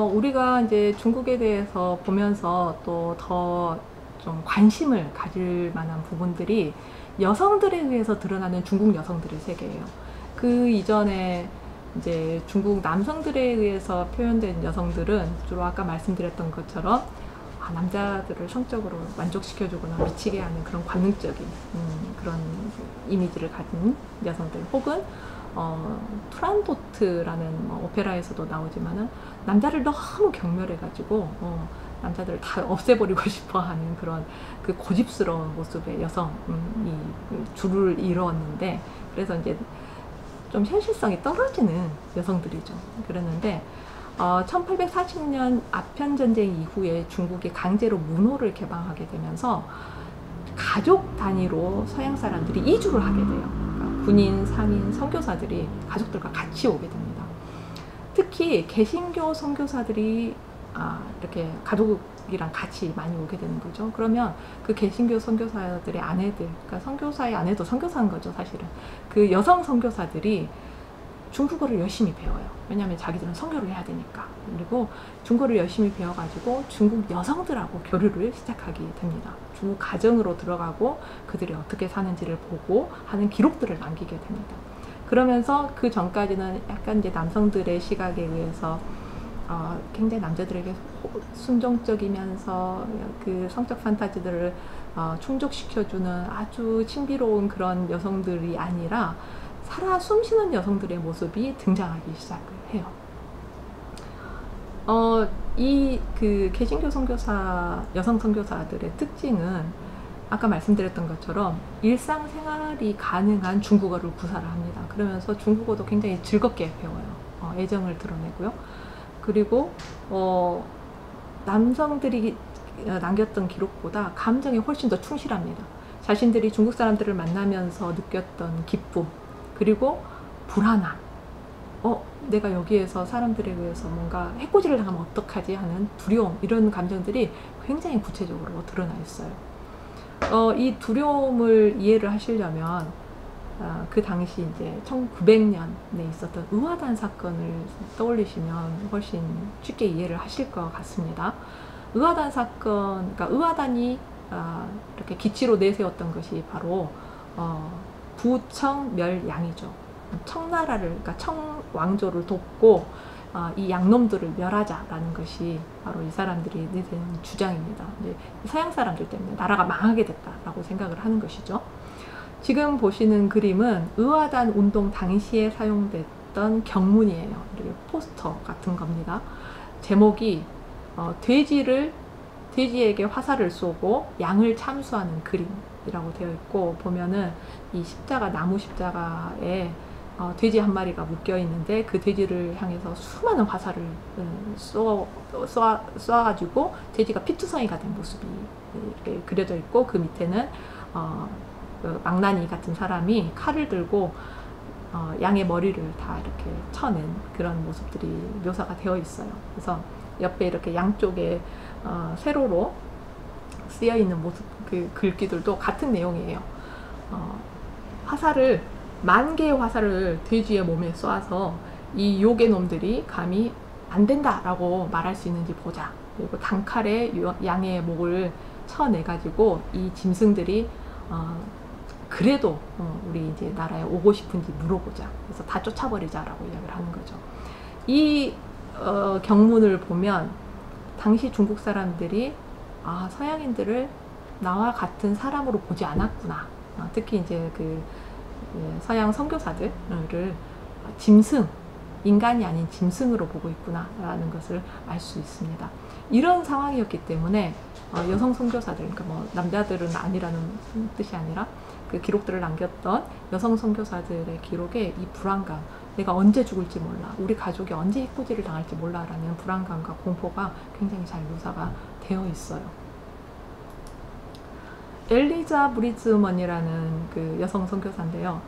우리가 이제 중국에 대해서 보면서 또 더 좀 관심을 가질 만한 부분들이 여성들에 의해서 드러나는 중국 여성들의 세계예요. 그 이전에 이제 중국 남성들에 의해서 표현된 여성들은 주로 아까 말씀드렸던 것처럼 남자들을 성적으로 만족시켜주거나 미치게 하는 그런 관능적인 그런 이미지를 가진 여성들, 혹은 투란도트라는 오페라에서도 나오지만은 남자를 너무 경멸해가지고 남자들을 다 없애버리고 싶어하는 그런 그 고집스러운 모습의 여성이 줄을 이루었는데, 그래서 이제 좀 현실성이 떨어지는 여성들이죠. 그랬는데 1840년 아편전쟁 이후에 중국이 강제로 문호를 개방하게 되면서 가족 단위로 서양 사람들이 이주를 하게 돼요. 그러니까 군인, 상인, 선교사들이 가족들과 같이 오게 됩니다. 특히 개신교 선교사들이 이렇게 가족이랑 같이 많이 오게 되는 거죠. 그러면 그 개신교 선교사들의 아내들, 그러니까 선교사의 아내도 선교사인 거죠, 사실은. 그 여성 선교사들이 중국어를 열심히 배워요. 왜냐하면 자기들은 선교를 해야 되니까. 그리고 중국어를 열심히 배워가지고 중국 여성들하고 교류를 시작하게 됩니다. 중국 가정으로 들어가고 그들이 어떻게 사는지를 보고 하는 기록들을 남기게 됩니다. 그러면서 그 전까지는 약간 이제 남성들의 시각에 의해서 굉장히 남자들에게 순종적이면서 그 성적 판타지들을 충족시켜주는 아주 신비로운 그런 여성들이 아니라 살아 숨쉬는 여성들의 모습이 등장하기 시작을 해요. 이 그 개신교 선교사, 여성 선교사들의 특징은 아까 말씀드렸던 것처럼 일상생활이 가능한 중국어를 구사를 합니다. 그러면서 중국어도 굉장히 즐겁게 배워요. 애정을 드러내고요. 그리고 남성들이 남겼던 기록보다 감정이 훨씬 더 충실합니다. 자신들이 중국 사람들을 만나면서 느꼈던 기쁨, 그리고 불안함, 내가 여기에서 사람들에 의해서 뭔가 해코지를 당하면 어떡하지 하는 두려움, 이런 감정들이 굉장히 구체적으로 드러나 있어요. 이 두려움을 이해를 하시려면 그 당시 이제 1900년에 있었던 의화단 사건을 떠올리시면 훨씬 쉽게 이해를 하실 것 같습니다. 의화단 사건, 그러니까 의화단이 이렇게 기치로 내세웠던 것이 바로 부청멸양이죠. 청나라를, 그러니까 청왕조를 돕고 이 양놈들을 멸하자라는 것이 바로 이 사람들이 내세운 주장입니다. 이제 서양 사람들 때문에 나라가 망하게 됐다라고 생각을 하는 것이죠. 지금 보시는 그림은 의화단 운동 당시에 사용됐던 경문이에요. 이렇게 포스터 같은 겁니다. 제목이 돼지에게 화살을 쏘고 양을 참수하는 그림이라고 되어 있고, 보면은 이 십자가, 나무 십자가에 돼지 한 마리가 묶여 있는데 그 돼지를 향해서 수많은 화살을 쏘아가지고 돼지가 피투성이가 된 모습이 이렇게 그려져 있고, 그 밑에는 그 망나니 같은 사람이 칼을 들고 양의 머리를 다 이렇게 쳐낸 그런 모습들이 묘사가 되어 있어요. 그래서 옆에 이렇게 양쪽에 세로로 쓰여 있는 모습, 그 글귀들도 같은 내용이에요. 화살을, 10,000개의 화살을 돼지의 몸에 쏘아서 이 요괴 놈들이 감히 안 된다라고 말할 수 있는지 보자. 그리고 단칼에 양의 목을 쳐내가지고 이 짐승들이 그래도 우리 이제 나라에 오고 싶은지 물어보자. 그래서 다 쫓아버리자라고 이야기를 하는 거죠. 이 경문을 보면 당시 중국 사람들이 서양인들을 나와 같은 사람으로 보지 않았구나. 특히 이제 그 서양 선교사들을 짐승, 인간이 아닌 짐승으로 보고 있구나라는 것을 알 수 있습니다. 이런 상황이었기 때문에 여성 선교사들, 그러니까 뭐 남자들은 아니라는 뜻이 아니라 그 기록들을 남겼던 여성 선교사들의 기록에 이 불안감, 내가 언제 죽을지 몰라, 우리 가족이 언제 해코지를 당할지 몰라라는 불안감과 공포가 굉장히 잘 묘사가 되어 있어요. 엘리자 브리즈먼이라는 그 여성 선교사인데요.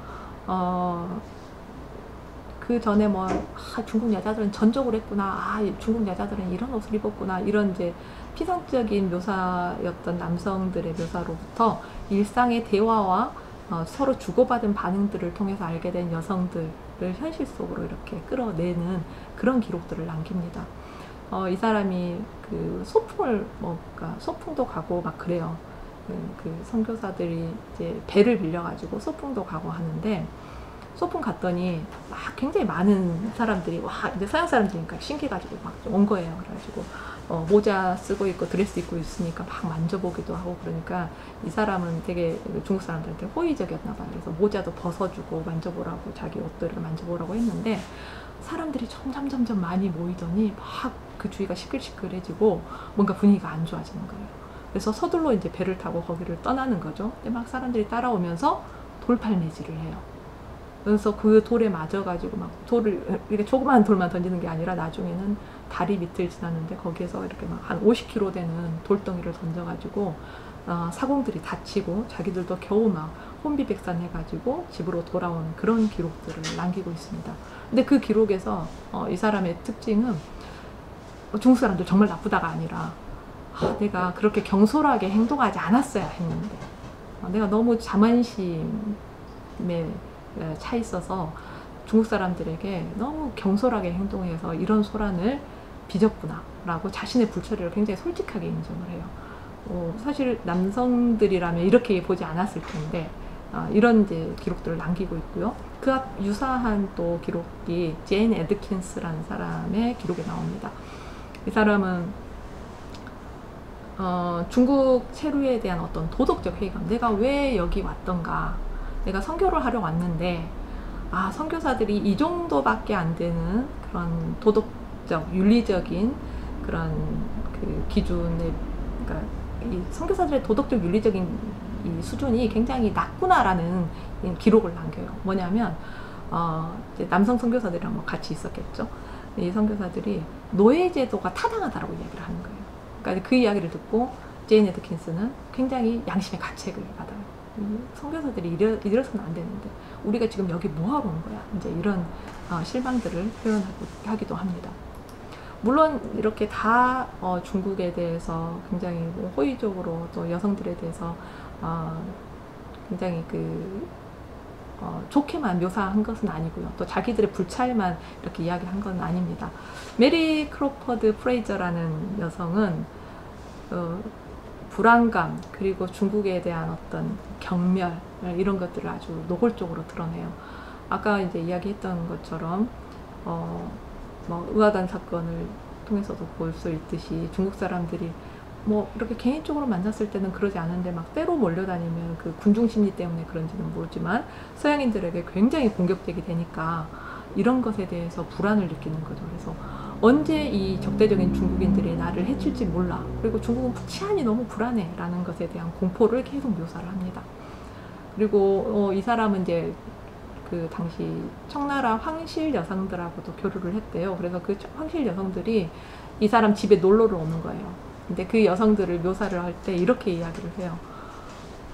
그 전에 뭐 중국 여자들은 전적으로 했구나, 중국 여자들은 이런 옷을 입었구나, 이런 이제 피상적인 묘사였던 남성들의 묘사로부터 일상의 대화와 서로 주고받은 반응들을 통해서 알게 된 여성들을 현실 속으로 이렇게 끌어내는 그런 기록들을 남깁니다. 이 사람이 그 소풍을 그러니까 소풍도 가고 막 그래요. 그 선교사들이 이제 배를 빌려가지고 소풍도 가고 하는데, 소풍 갔더니 막 굉장히 많은 사람들이 와 이제 서양 사람들이니까 신기해가지고 막 온 거예요. 그래가지고 모자 쓰고 있고 드레스 입고 있으니까 막 만져보기도 하고, 그러니까 이 사람은 되게 중국 사람들한테 호의적이었나 봐요. 그래서 모자도 벗어주고 만져보라고, 자기 옷도 이렇게 만져보라고 했는데, 사람들이 점점 많이 모이더니 막 그 주위가 시끌시끌해지고 뭔가 분위기가 안 좋아지는 거예요. 그래서 서둘러 이제 배를 타고 거기를 떠나는 거죠. 근데 막 사람들이 따라오면서 돌팔매질을 해요. 그래서 그 돌에 맞아가지고 막 돌을 이렇게 조그마한 돌만 던지는 게 아니라 나중에는 다리 밑을 지났는데 거기에서 이렇게 막 한 50kg 되는 돌덩이를 던져가지고 사공들이 다치고 자기들도 겨우 막 혼비백산해가지고 집으로 돌아오는 그런 기록들을 남기고 있습니다. 근데 그 기록에서 이 사람의 특징은 중국 사람들 정말 나쁘다가 아니라 내가 그렇게 경솔하게 행동하지 않았어야 했는데 내가 너무 자만심에 차 있어서 중국 사람들에게 너무 경솔하게 행동해서 이런 소란을 빚었구나 라고 자신의 불처리를 굉장히 솔직하게 인정을 해요. 사실 남성들이라면 이렇게 보지 않았을 텐데 이런 이제 기록들을 남기고 있고요. 그 유사한 또 기록이 제인 에드킨스라는 사람의 기록에 나옵니다. 이 사람은 중국 체류에 대한 어떤 도덕적 회의감, 내가 왜 여기 왔던가, 내가 선교를 하러 왔는데 선교사들이 이 정도밖에 안 되는 그런 도덕적 윤리적인 그런 그 기준에, 그러니까 이 선교사들의 도덕적 윤리적인 이 수준이 굉장히 낮구나라는 기록을 남겨요. 뭐냐면 이제 남성 선교사들이랑 뭐 같이 있었겠죠. 이 선교사들이 노예제도가 타당하다라고 이야기를 하는 거예요. 그러니까 그 이야기를 듣고 제인 에드킨스는 굉장히 양심의 가책을 받아요. 선교사들이 이래서는 안 되는데 우리가 지금 여기 뭐하러 온 거야, 이제 이런 실망들을 표현하기도 합니다. 물론 이렇게 다 중국에 대해서 굉장히 호의적으로, 또 여성들에 대해서 굉장히 좋게만 묘사한 것은 아니고요. 또 자기들의 불찰만 이렇게 이야기한 건 아닙니다. 메리 크로퍼드 프레이저라는 여성은 불안감, 그리고 중국에 대한 어떤 경멸, 이런 것들을 아주 노골적으로 드러내요. 아까 이제 이야기했던 것처럼 뭐 의아단 사건을 통해서도 볼 수 있듯이 중국 사람들이 뭐 이렇게 개인적으로 만났을 때는 그러지 않은데 막 때로 몰려다니면 그 군중 심리 때문에 그런지는 모르지만 서양인들에게 굉장히 공격적이 되니까 이런 것에 대해서 불안을 느끼는 거죠. 그래서 언제 이 적대적인 중국인들이 나를 해칠지 몰라, 그리고 중국은 치안이 너무 불안해 라는 것에 대한 공포를 계속 묘사를 합니다. 그리고 이 사람은 이제 그 당시 청나라 황실 여성들하고도 교류를 했대요. 그래서 그 황실 여성들이 이 사람 집에 놀러를 오는 거예요. 근데 그 여성들을 묘사를 할 때 이렇게 이야기를 해요.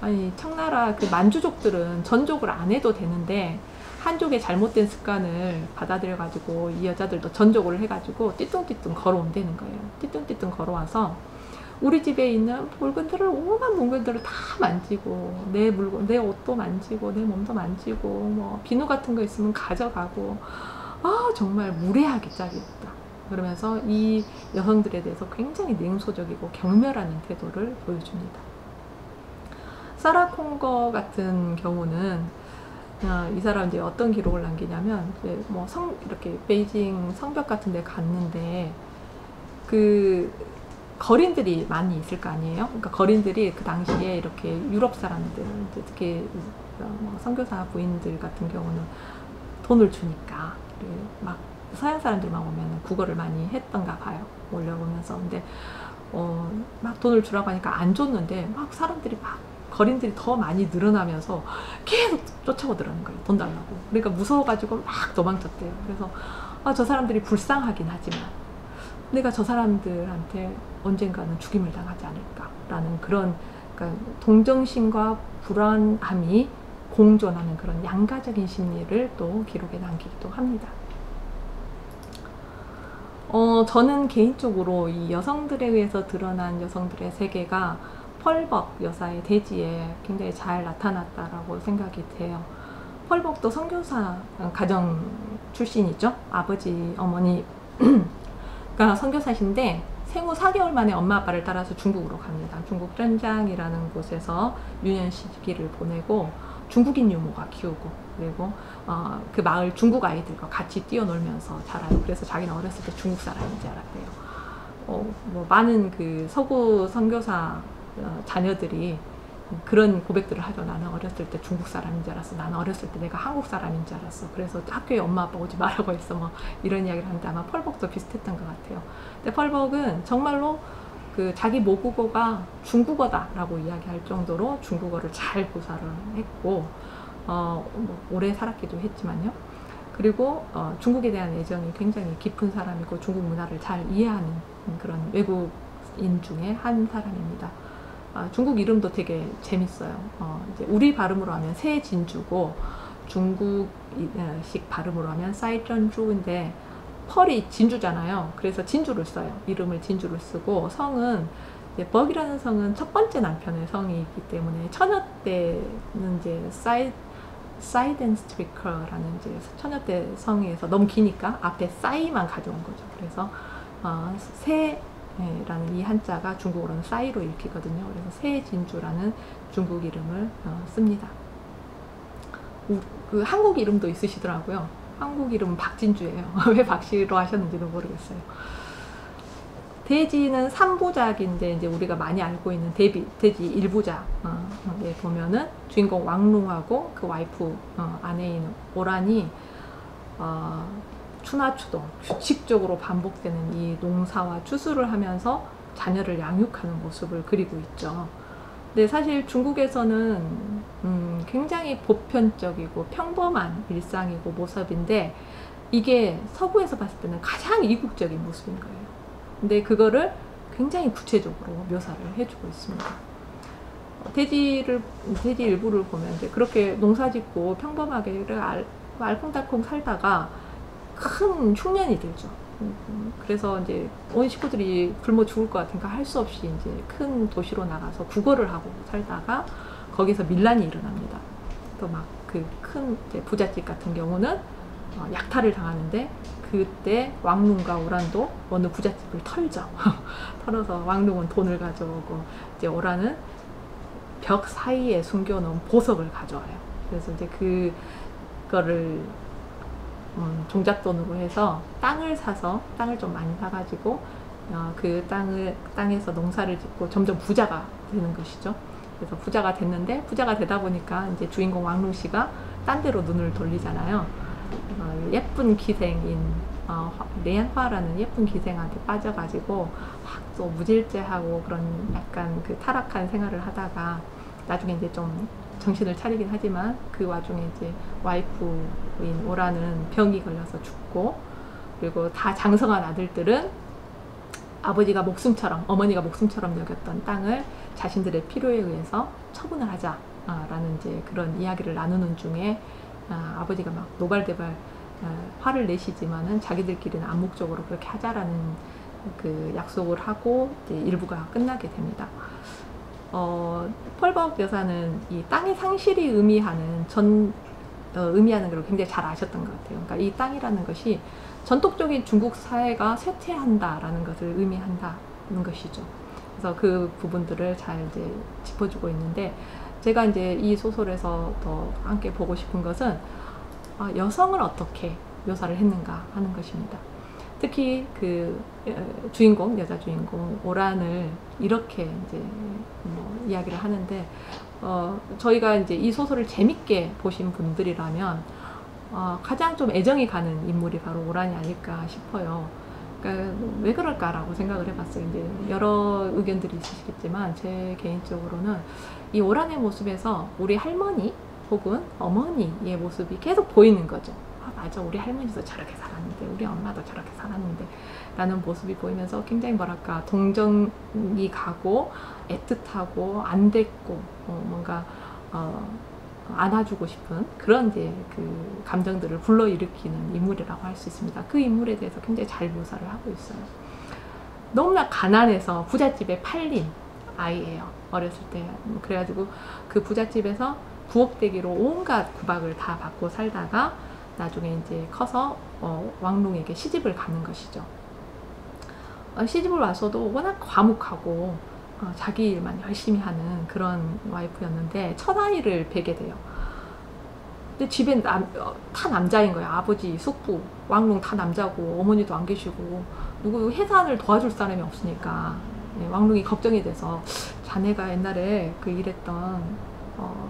아니, 청나라 그 만주족들은 전족을 안 해도 되는데 한족의 잘못된 습관을 받아들여 가지고 이 여자들도 전족을 해가지고 띠뚱띠뚱 걸어온다는 거예요. 띠뚱띠뚱 걸어와서 우리 집에 있는 물건들을, 온갖 물건들을 다 만지고, 내 물건, 내 옷도 만지고, 내 몸도 만지고, 뭐 비누 같은 거 있으면 가져가고, 정말 무례하게 짝이 없다. 그러면서 이 여성들에 대해서 굉장히 냉소적이고 경멸하는 태도를 보여줍니다. 사라 콩거 같은 경우는 이 사람 이제 어떤 기록을 남기냐면, 이제 뭐 이렇게 베이징 성벽 같은 데 갔는데 그 거린들이 많이 있을 거 아니에요. 그러니까 거린들이 그 당시에 이렇게 유럽 사람들, 특히 선교사 부인들 같은 경우는 돈을 주니까 막 서양 사람들만 오면 국어를 많이 했던가 봐요. 올려보면서. 근데 막 돈을 주라고 하니까 안 줬는데 막 사람들이 막 거린들이 더 많이 늘어나면서 계속 쫓아오더라는 거예요. 돈 달라고. 그러니까 무서워가지고 막 도망쳤대요. 그래서 저 사람들이 불쌍하긴 하지만 내가 저 사람들한테 언젠가는 죽임을 당하지 않을까라는 그런, 그러니까 동정심과 불안함이 공존하는 그런 양가적인 심리를 또 기록에 남기기도 합니다. 저는 개인적으로 이 여성들에 의해서 드러난 여성들의 세계가 펄벅 여사의 대지에 굉장히 잘 나타났다라고 생각이 돼요. 펄벅도 선교사 가정 출신이죠. 아버지, 어머니 그러니까 선교사신데 생후 4개월 만에 엄마 아빠를 따라서 중국으로 갑니다. 중국 쩐장이라는 곳에서 유년 시기를 보내고 중국인 유모가 키우고, 그리고 그 마을 중국 아이들과 같이 뛰어놀면서 자라요. 그래서 자기는 어렸을 때 중국 사람인 줄 알았대요. 뭐 많은 그 서구 선교사 자녀들이 그런 고백들을 하죠. 나는 어렸을 때 중국 사람인 줄 알았어. 나는 어렸을 때 내가 한국 사람인 줄 알았어. 그래서 학교에 엄마 아빠 오지 말라고 했어. 뭐 이런 이야기를 하는데 아마 펄벅도 비슷했던 것 같아요. 근데 펄벅은 정말로 그 자기 모국어가 중국어다라고 이야기할 정도로 중국어를 잘 구사를 했고, 뭐 오래 살았기도 했지만요. 그리고 중국에 대한 애정이 굉장히 깊은 사람이고 중국 문화를 잘 이해하는 그런 외국인 중에 한 사람입니다. 중국 이름도 되게 재밌어요. 이제 우리 발음으로 하면 새진주고 중국식 발음으로 하면 사이전주인데 펄이 진주잖아요. 그래서 진주를 써요. 이름을 진주를 쓰고, 성은 이제 벅이라는 성은 첫 번째 남편의 성이기 때문에 처녀 때는 이제 사이덴스트리커라는 이제 처녀 때 성에서 너무 기니까 앞에 싸이만 가져온 거죠. 그래서 새라는 이 한자가 중국어로는 싸이로 읽히거든요. 그래서 새진주라는 중국 이름을 씁니다. 그 한국 이름도 있으시더라고요. 한국 이름은 박진주예요. 왜 박씨로 하셨는지도 모르겠어요. 대지는 3부작인데 이제 우리가 많이 알고 있는 대지 1부작에 보면은 주인공 왕룽하고 그 와이프 아내인 오란이 추나추동 규칙적으로 반복되는 이 농사와 추수를 하면서 자녀를 양육하는 모습을 그리고 있죠. 근데 사실 중국에서는 굉장히 보편적이고 평범한 일상이고 모습인데 이게 서구에서 봤을 때는 가장 이국적인 모습인 거예요. 근데 그거를 굉장히 구체적으로 묘사를 해주고 있습니다. 대지 일부를 보면 이제 그렇게 농사짓고 평범하게 알콩달콩 살다가 큰 흉년이 들죠. 그래서 이제 온 식구들이 굶어 죽을 것 같으니까 할 수 없이 이제 큰 도시로 나가서 구걸을 하고 살다가 거기서 밀란이 일어납니다. 또 막 그 큰 부잣집 같은 경우는 약탈을 당하는데 그때 왕룽과 오란도 어느 부잣집을 털죠. 털어서 왕룽은 돈을 가져오고 이제 오란은 벽 사이에 숨겨놓은 보석을 가져와요. 그래서 이제 그거를 종잣돈으로 해서 땅을 사서 땅을 좀 많이 사가지고 그 땅에서 농사를 짓고 점점 부자가 되는 것이죠. 그래서 부자가 됐는데 부자가 되다 보니까 이제 주인공 왕룽 씨가 딴 데로 눈을 돌리잖아요. 예쁜 기생인 레안화라는 예쁜 기생한테 빠져가지고 막 또 무질제하고 그런 약간 그 타락한 생활을 하다가 나중에 이제 좀 정신을 차리긴 하지만 그 와중에 이제 와이프인 오라는 병이 걸려서 죽고, 그리고 다 장성한 아들들은 아버지가 목숨처럼 어머니가 목숨처럼 여겼던 땅을 자신들의 필요에 의해서 처분을 하자라는 이제 그런 이야기를 나누는 중에 아버지가 막 노발대발 화를 내시지만은 자기들끼리는 암묵적으로 그렇게 하자라는 그 약속을 하고 이제 일부가 끝나게 됩니다. 펄벅 여사는 이 땅의 상실이 의미하는 걸 굉장히 잘 아셨던 것 같아요. 그러니까 이 땅이라는 것이 전통적인 중국 사회가 쇠퇴한다라는 것을 의미한다는 것이죠. 그래서 그 부분들을 잘 이제 짚어주고 있는데, 제가 이제 이 소설에서 더 함께 보고 싶은 것은 여성을 어떻게 묘사를 했는가 하는 것입니다. 특히 그 여자 주인공 오란을 이렇게 이제 이야기를 하는데, 저희가 이제 이 소설을 재밌게 보신 분들이라면 가장 좀 애정이 가는 인물이 바로 오란이 아닐까 싶어요. 그러니까 왜 그럴까라고 생각을 해봤어요. 이제 여러 의견들이 있으시겠지만 제 개인적으로는 이 오란의 모습에서 우리 할머니 혹은 어머니의 모습이 계속 보이는 거죠. 맞아, 우리 할머니도 저렇게 살았는데 우리 엄마도 저렇게 살았는데 라는 모습이 보이면서 굉장히 뭐랄까 동정이 가고 애틋하고 안됐고 뭔가 안아주고 싶은 그런 이제 그 감정들을 불러일으키는 인물이라고 할 수 있습니다. 그 인물에 대해서 굉장히 잘 묘사를 하고 있어요. 너무나 가난해서 부잣집에 팔린 아이예요. 어렸을 때. 그래가지고 그 부잣집에서 부엌대기로 온갖 구박을 다 받고 살다가 나중에 이제 커서 왕룽에게 시집을 가는 것이죠. 시집을 와서도 워낙 과묵하고 자기 일만 열심히 하는 그런 와이프였는데 첫 아이를 뵈게 돼요. 근데 집에 다 남자인 거예요. 아버지, 숙부, 왕릉 다 남자고 어머니도 안 계시고 누구 해산을 도와줄 사람이 없으니까 왕릉이 걱정이 돼서 자네가 옛날에 그 일했던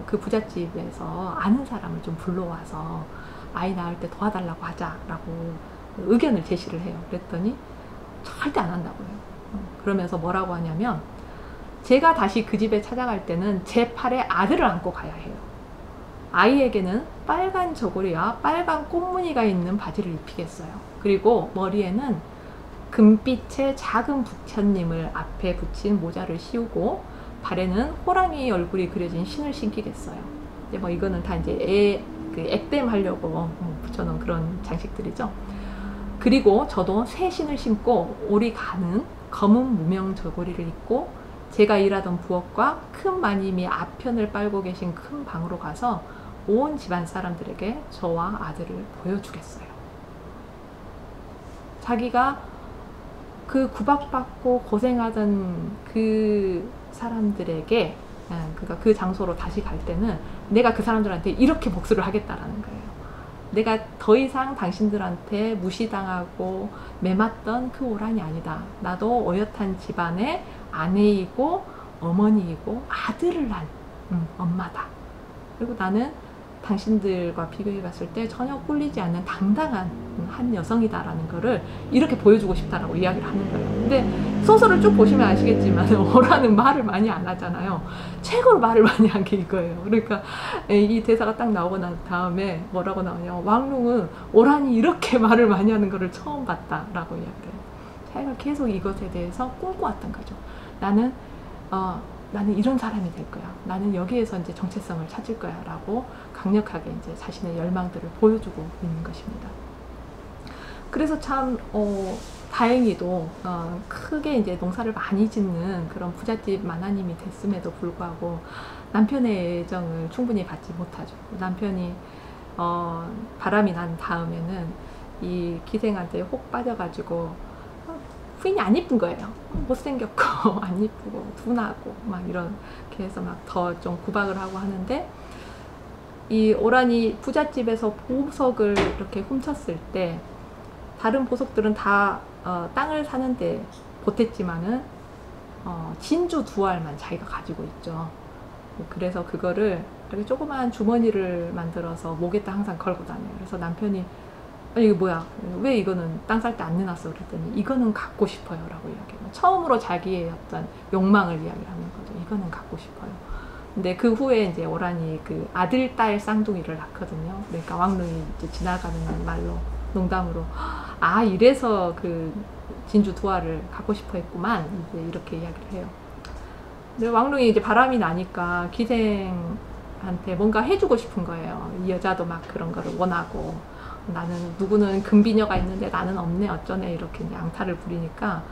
그 부잣집에서 아는 사람을 좀 불러와서 아이 낳을 때 도와달라고 하자라고 의견을 제시를 해요. 그랬더니 절대 안 한다고 해요. 그러면서 뭐라고 하냐면 제가 다시 그 집에 찾아갈 때는 제 팔에 아들을 안고 가야 해요. 아이에게는 빨간 저고리와 빨간 꽃무늬가 있는 바지를 입히겠어요. 그리고 머리에는 금빛의 작은 부처님을 앞에 붙인 모자를 씌우고 발에는 호랑이 얼굴이 그려진 신을 신기겠어요. 이제 뭐 이거는 다 이제 그 액땜 하려고 붙여놓은 그런 장식들이죠. 그리고 저도 새 신을 신고 오리 가는 검은 무명 저고리를 입고 제가 일하던 부엌과 큰 마님이 앞편을 빨고 계신 큰 방으로 가서 온 집안 사람들에게 저와 아들을 보여주겠어요. 자기가 그 구박받고 고생하던 그 사람들에게, 그러니까 그 장소로 다시 갈 때는 내가 그 사람들한테 이렇게 복수를 하겠다라는 거예요. 내가 더 이상 당신들한테 무시당하고 매맞던 그 오란이 아니다. 나도 어엿한 집안의 아내이고 어머니이고 아들을 낳은 엄마다. 그리고 나는 당신들과 비교해 봤을 때 전혀 꿀리지 않는 당당한 한 여성이다라는 거를 이렇게 보여주고 싶다라고 이야기를 하는 거예요. 근데 소설을 쭉 보시면 아시겠지만 오란은 말을 많이 안 하잖아요. 최고로 말을 많이 한 게 이거예요. 그러니까 이 대사가 딱 나오고 난 다음에 뭐라고 나오냐, 왕릉은 오란이 이렇게 말을 많이 하는 거를 처음 봤다라고 이야기해요. 자기가 계속 이것에 대해서 꿈꿔왔던 거죠. 나는 이런 사람이 될 거야. 나는 여기에서 이제 정체성을 찾을 거야. 라고 강력하게 이제 자신의 열망들을 보여주고 있는 것입니다. 그래서 참, 다행히도, 크게 이제 농사를 많이 짓는 그런 부잣집 만화님이 됐음에도 불구하고 남편의 애정을 충분히 받지 못하죠. 남편이, 바람이 난 다음에는 이 기생한테 혹 빠져가지고 부인이 안 이쁜 거예요. 못생겼고 안 이쁘고 둔하고 막 이렇게 해서 막 더 좀 구박을 하고 하는데, 이 오란이 부잣집에서 보석을 이렇게 훔쳤을 때 다른 보석들은 다 땅을 사는데 보탰지만은 진주 두 알만 자기가 가지고 있죠. 그래서 그거를 이렇게 조그만 주머니를 만들어서 목에다 항상 걸고 다녀요. 그래서 남편이 이게 뭐야? 왜 이거는 땅 살 때 안 내놨어? 그랬더니 이거는 갖고 싶어요 라고 이야기해요. 처음으로 자기의 어떤 욕망을 이야기하는 거죠. 이거는 갖고 싶어요. 근데 그 후에 이제 오란이 그 아들, 딸 쌍둥이를 낳거든요. 그러니까 왕릉이 이제 지나가는 말로 농담으로 이래서 그 진주 두 알을 갖고 싶어 했구만. 이제 이렇게 이야기를 해요. 근데 왕릉이 이제 바람이 나니까 기생한테 뭔가 해주고 싶은 거예요. 이 여자도 막 그런 거를 원하고, 나는 누구는 금비녀가 있는데 나는 없네 어쩌네 이렇게 이제 앙탈을 부리니까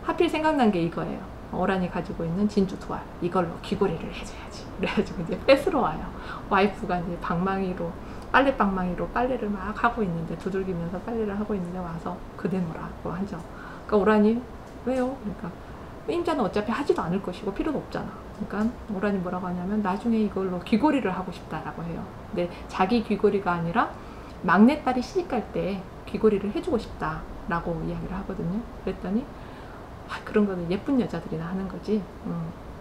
하필 생각난 게 이거예요. 오란이 가지고 있는 진주 두 알, 이걸로 귀걸이를 해줘야지. 그래가지고 이제 뺏으러 와요. 와이프가 이제 방망이로, 빨래방망이로 빨래를 막 하고 있는데, 두들기면서 빨래를 하고 있는데 와서 그대노라고 하죠. 그러니까 오란이 왜요? 그러니까 임자는 어차피 하지도 않을 것이고 필요도 없잖아. 그러니까 오란이 뭐라고 하냐면 나중에 이걸로 귀걸이를 하고 싶다라고 해요. 근데 자기 귀걸이가 아니라 막내딸이 시집갈 때 귀걸이를 해주고 싶다라고 이야기를 하거든요. 그랬더니 그런 거는 예쁜 여자들이나 하는 거지,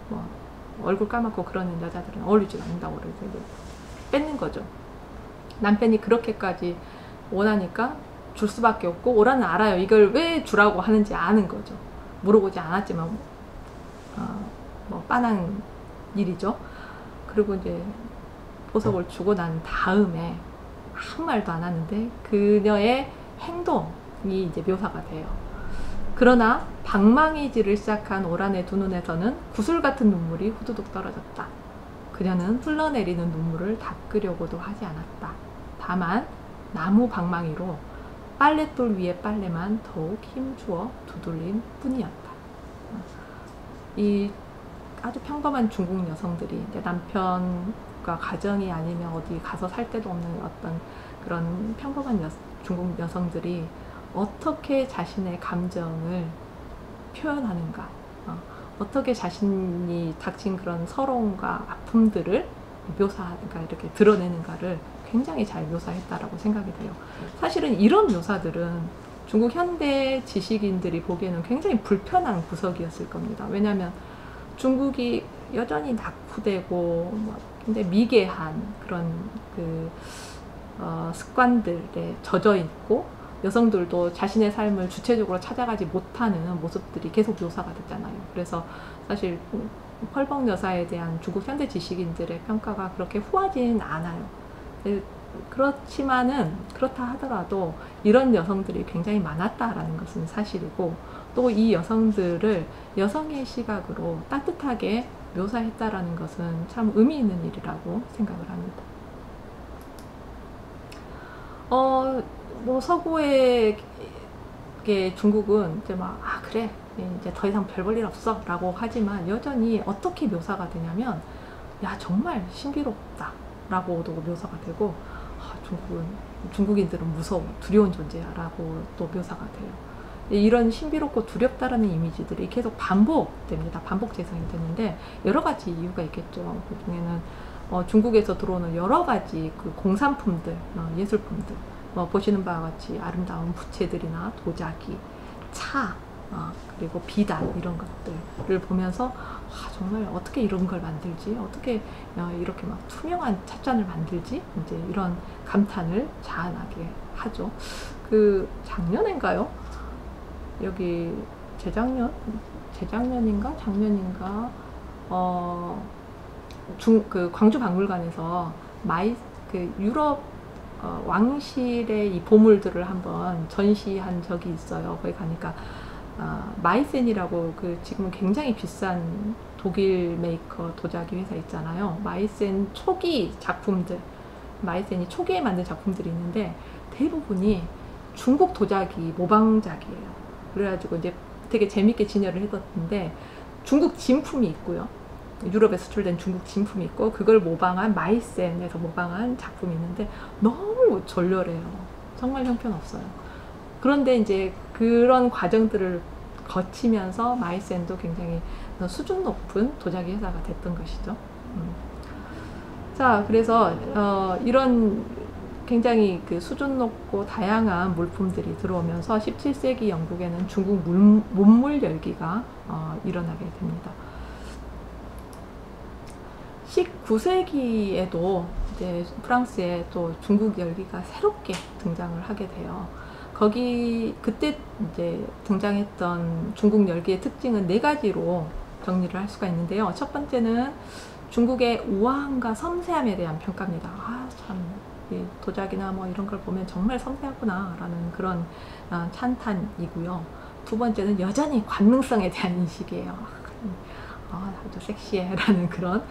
뭐 얼굴 까맣고 그러는 여자들은 어울리지 않는다고 그래서 이제 뺏는 거죠. 남편이 그렇게까지 원하니까 줄 수밖에 없고, 오라는 알아요. 이걸 왜 주라고 하는지 아는 거죠. 물어보지 않았지만 뭐 빤한 일이죠. 그리고 이제 보석을 주고 난 다음에 아무 말도 안 하는데 그녀의 행동이 이제 묘사가 돼요. 그러나 방망이질을 시작한 오란의 두 눈에서는 구슬 같은 눈물이 후두둑 떨어졌다. 그녀는 흘러내리는 눈물을 닦으려고도 하지 않았다. 다만 나무 방망이로 빨랫돌 위에 빨래만 더욱 힘주어 두들린 뿐이었다. 이 아주 평범한 중국 여성들이 이제 남편과 가정이 아니면 어디 가서 살 데도 없는 어떤 그런 평범한 중국 여성들이 어떻게 자신의 감정을 표현하는가, 어떻게 자신이 닥친 그런 서러움과 아픔들을 묘사하는가, 이렇게 드러내는가를 굉장히 잘 묘사했다라고 생각이 돼요. 사실은 이런 묘사들은 중국 현대 지식인들이 보기에는 굉장히 불편한 구석이었을 겁니다. 왜냐하면 중국이 여전히 낙후되고 굉장히 미개한 그런 습관들에 젖어 있고, 여성들도 자신의 삶을 주체적으로 찾아가지 못하는 모습들이 계속 묘사가 됐잖아요. 그래서 사실 펄벅 여사에 대한 중국 현대 지식인들의 평가가 그렇게 후하지는 않아요. 그렇지만은, 그렇다 하더라도 이런 여성들이 굉장히 많았다라는 것은 사실이고, 또 이 여성들을 여성의 시각으로 따뜻하게 묘사했다라는 것은 참 의미 있는 일이라고 생각을 합니다. 서구의 중국은 이제 그래, 이제 더 이상 별 볼 일 없어 라고 하지만, 여전히 어떻게 묘사가 되냐면, 야, 정말 신비롭다 라고도 묘사가 되고, 중국인들은 무서워, 두려운 존재야 라고 또 묘사가 돼요. 이런 신비롭고 두렵다라는 이미지들이 계속 반복됩니다. 반복 재생이 되는데, 여러 가지 이유가 있겠죠. 그 중에는 중국에서 들어오는 여러 가지 그 공산품들, 예술품들, 보시는 바와 같이 아름다운 부채들이나 도자기, 차, 그리고 비단, 이런 것들을 보면서 정말 어떻게 이런 걸 만들지, 어떻게 이렇게 막 투명한 찻잔을 만들지, 이제 이런 감탄을 자아나게 하죠. 작년인가요? 여기 재작년인가 작년인가 광주 박물관에서 유럽 왕실의 이 보물들을 한번 전시한 적이 있어요. 거기 가니까 마이센이라고 지금은 굉장히 비싼 독일 메이커 도자기 회사 있잖아요. 마이센 초기 작품들, 마이센이 초기에 만든 작품들이 있는데 대부분이 중국 도자기 모방작이에요. 그래가지고 이제 되게 재밌게 진열을 해뒀는데, 중국 진품이 있고요. 유럽에 수출된 중국 진품이 있고, 그걸 모방한 마이센에서 모방한 작품이 있는데 너무 졸렬해요. 정말 형편없어요. 그런데 이제 그런 과정들을 거치면서 마이센도 굉장히 수준 높은 도자기 회사가 됐던 것이죠. 자, 그래서 이런 굉장히 수준 높고 다양한 물품들이 들어오면서 17세기 영국에는 중국 문물 열기가 일어나게 됩니다. 19세기에도 이제 프랑스에 또 중국 열기가 새롭게 등장을 하게 돼요. 그때 이제 등장했던 중국 열기의 특징은 4가지로 정리를 할 수가 있는데요. 첫 번째는 중국의 우아함과 섬세함에 대한 평가입니다. 참, 도자기나 이런 걸 보면 정말 섬세하구나 라는 그런 찬탄이고요. 두 번째는 여전히 관능성에 대한 인식이에요. 아주 섹시해 라는 그런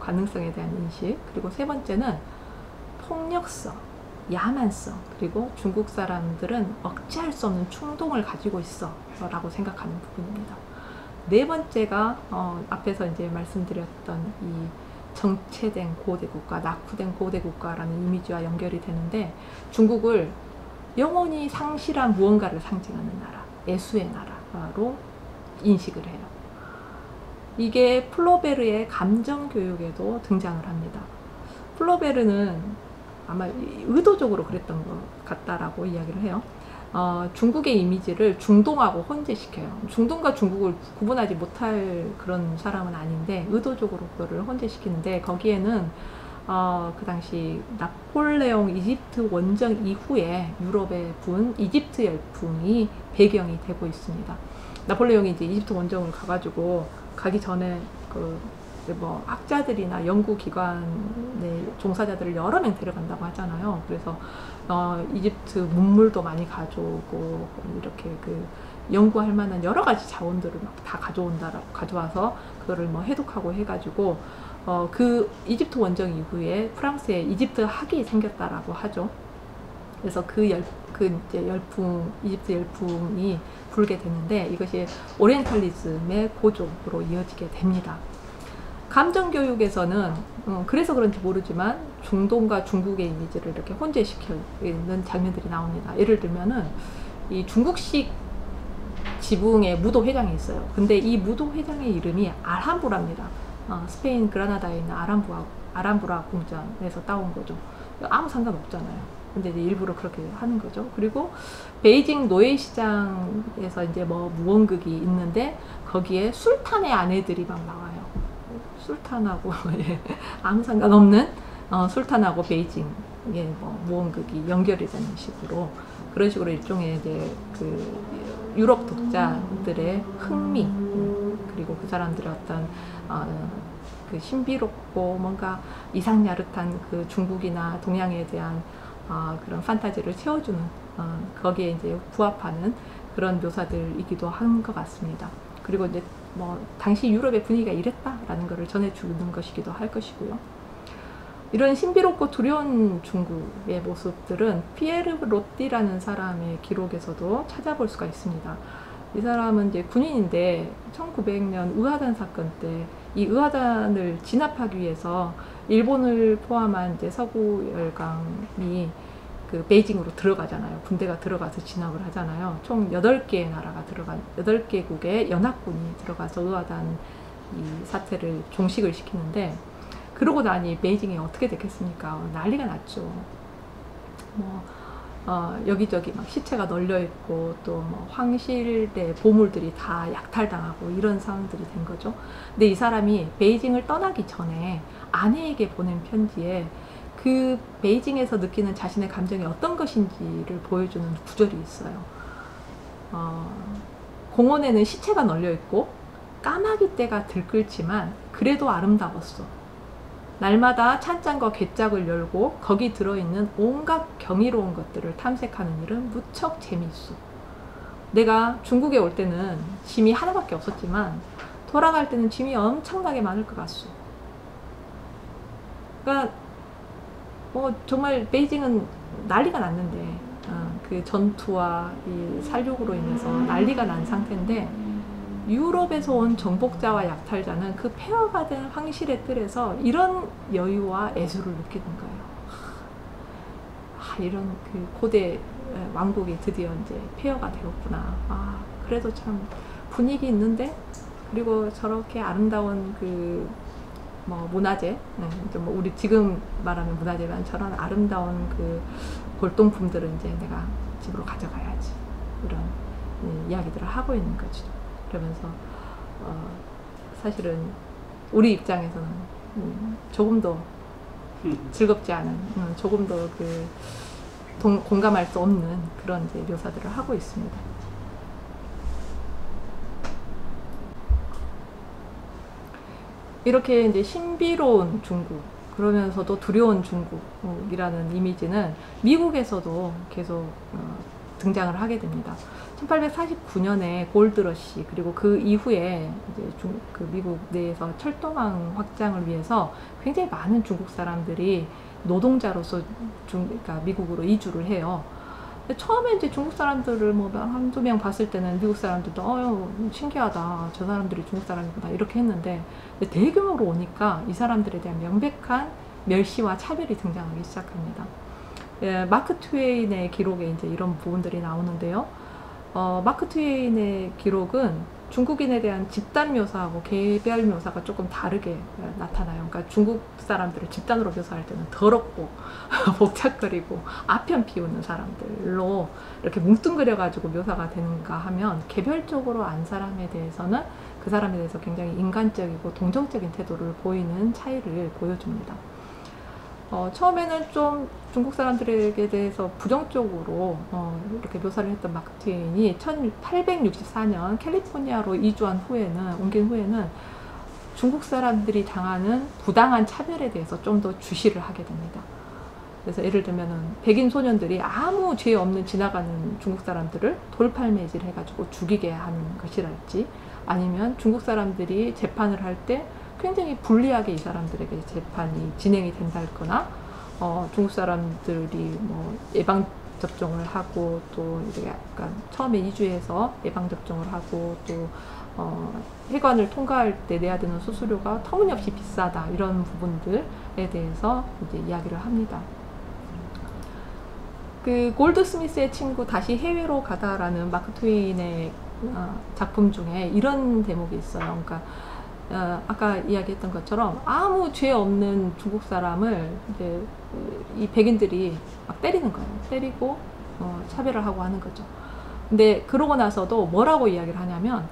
관능성에 대한 인식. 그리고 세 번째는 폭력성, 야만성, 그리고 중국 사람들은 억제할 수 없는 충동을 가지고 있어 라고 생각하는 부분입니다. 네 번째가 앞에서 이제 말씀드렸던 이 정체된 고대국가, 낙후된 고대국가라는 이미지와 연결이 되는데, 중국을 영원히 상실한 무언가를 상징하는 나라, 애수의 나라로 인식을 해요. 이게 플로베르의 감정교육에도 등장을 합니다. 플로베르는 아마 의도적으로 그랬던 것 같다라고 이야기를 해요. 중국의 이미지를 중동하고 혼재시켜요. 중동과 중국을 구분하지 못할 그런 사람은 아닌데 의도적으로 그거를 혼재시키는데, 거기에는 그 당시 나폴레옹 이집트 원정 이후에 유럽에 분 이집트 열풍이 배경이 되고 있습니다. 나폴레옹이 이제 이집트 원정을 가기 전에 학자들이나 연구기관의 종사자들을 여러 명 데려간다고 하잖아요. 그래서 이집트 문물도 많이 가져오고, 이렇게 연구할 만한 여러 가지 자원들을 막 다 가져와서 그거를 해독하고 해가지고 이집트 원정 이후에 프랑스에 이집트 학이 생겼다라고 하죠. 그래서 이집트 열풍이 불게 되는데, 이것이 오리엔탈리즘의 고종으로 이어지게 됩니다. 감정교육에서는 그래서 그런지 모르지만 중동과 중국의 이미지를 이렇게 혼재시키는 장면들이 나옵니다. 예를 들면은 이 중국식 지붕에 무도 회장이 있어요. 근데 이 무도 회장의 이름이 알함브라입니다. 스페인 그라나다에 있는 아람브라 궁전에서 따온 거죠. 아무 상관없잖아요. 근데 이제 일부러 그렇게 하는 거죠. 그리고 베이징 노예시장에서 이제 뭐 무언극이 있는데 거기에 술탄의 아내들이 막 나와요. 술탄하고 예, 아무 상관없는 술탄하고 베이징의 뭐 무언극이 연결이 되는 식으로, 그런 식으로 일종의 이제 그 유럽 독자들의 흥미, 그리고 그 사람들의 어떤 그 신비롭고 뭔가 이상야릇한 그 중국이나 동양에 대한 그런 판타지를 채워주는 거기에 이제 부합하는 그런 묘사들이기도 한 것 같습니다. 그리고 이제 뭐 당시 유럽의 분위기가 이랬다라는 것을 전해주는 것이기도 할 것이고요. 이런 신비롭고 두려운 중국의 모습들은 피에르 로띠라는 사람의 기록에서도 찾아볼 수가 있습니다. 이 사람은 이제 군인인데 1900년 의화단 사건 때 이 의화단을 진압하기 위해서 일본을 포함한 이제 서구 열강이 그 베이징으로 들어가잖아요. 군대가 들어가서 진압을 하잖아요. 총 8개의 나라가 8개국의 연합군이 들어가서 의화단 이 사태를 종식을 시키는데, 그러고 나니 베이징이 어떻게 됐겠습니까? 난리가 났죠. 뭐 여기저기 막 시체가 널려 있고 또 뭐 황실의 보물들이 다 약탈당하고 이런 상황들이 된 거죠. 근데 이 사람이 베이징을 떠나기 전에 아내에게 보낸 편지에 그 베이징에서 느끼는 자신의 감정이 어떤 것인지를 보여주는 구절이 있어요. 공원에는 시체가 널려 있고 까마귀 떼가 들끓지만 그래도 아름다웠어. 날마다 찬장과 갯짝을 열고 거기 들어있는 온갖 경이로운 것들을 탐색하는 일은 무척 재미있어. 내가 중국에 올 때는 짐이 하나밖에 없었지만 돌아갈 때는 짐이 엄청나게 많을 것 같소. 그러니까 뭐 정말 베이징은 난리가 났는데 그 전투와 이 살육으로 인해서 난리가 난 상태인데, 유럽에서 온 정복자와 약탈자는 그 폐허가 된 황실의 뜰에서 이런 여유와 애수를 느끼는 거예요. 이런 그 고대 왕국이 드디어 이제 폐허가 되었구나. 그래도 참 분위기 있는데, 그리고 저렇게 아름다운 그 뭐 문화재, 뭐 우리 지금 말하는 문화재만 저런 아름다운 그 골동품들은 이제 내가 집으로 가져가야지, 이런 이야기들을 하고 있는 거죠. 그러면서 사실은 우리 입장에서는 조금 더 즐겁지 않은, 조금 더 그 공감할 수 없는 그런 이제 묘사들을 하고 있습니다. 이렇게 이제 신비로운 중국, 그러면서도 두려운 중국이라는 이미지는 미국에서도 계속 등장을 하게 됩니다. 1849년에 골드러시, 그리고 그 이후에 이제 그 미국 내에서 철도망 확장을 위해서 굉장히 많은 중국 사람들이 노동자로서 그러니까 미국으로 이주를 해요. 근데 처음에 이제 중국 사람들을 뭐 한두 명 봤을 때는 미국 사람들도 신기하다, 저 사람들이 중국 사람이구나, 이렇게 했는데 대규모로 오니까 이 사람들에 대한 명백한 멸시와 차별이 등장하기 시작합니다. 마크 트웨인의 기록에 이제 이런 부분들이 나오는데요. 마크 트웨인의 기록은 중국인에 대한 집단 묘사하고 개별 묘사가 조금 다르게 나타나요. 그러니까 중국 사람들을 집단으로 묘사할 때는 더럽고 복잡거리고 아편 피우는 사람들로 이렇게 뭉뚱그려가지고 묘사가 되는가 하면, 개별적으로 안 사람에 대해서는 그 사람에 대해서 굉장히 인간적이고 동정적인 태도를 보이는 차이를 보여줍니다. 처음에는 좀 중국 사람들에게 대해서 부정적으로 이렇게 묘사를 했던 마크 트웨인이 1864년 캘리포니아로 옮긴 후에는 중국 사람들이 당하는 부당한 차별에 대해서 좀 더 주시를 하게 됩니다. 그래서 예를 들면은 백인 소년들이 아무 죄 없는 지나가는 중국 사람들을 돌팔매질 해가지고 죽이게 하는 것이랄지, 아니면 중국 사람들이 재판을 할 때 굉장히 불리하게 이 사람들에게 재판이 진행이 된다거나, 중국 사람들이 뭐 예방 접종을 하고, 또 이렇게 약간 처음에 이주해서 예방 접종을 하고, 또 해관을 통과할 때 내야 되는 수수료가 터무니없이 비싸다, 이런 부분들에 대해서 이제 이야기를 합니다. 그 골드스미스의 친구 다시 해외로 가다라는 마크 트웨인의 작품 중에 이런 대목이 있어요. 그러니까 아까 이야기했던 것처럼 아무 죄 없는 중국 사람을 이제 이 백인들이 막 때리는 거예요. 때리고 차별을 하고 하는 거죠. 근데 그러고 나서도 뭐라고 이야기를 하냐면,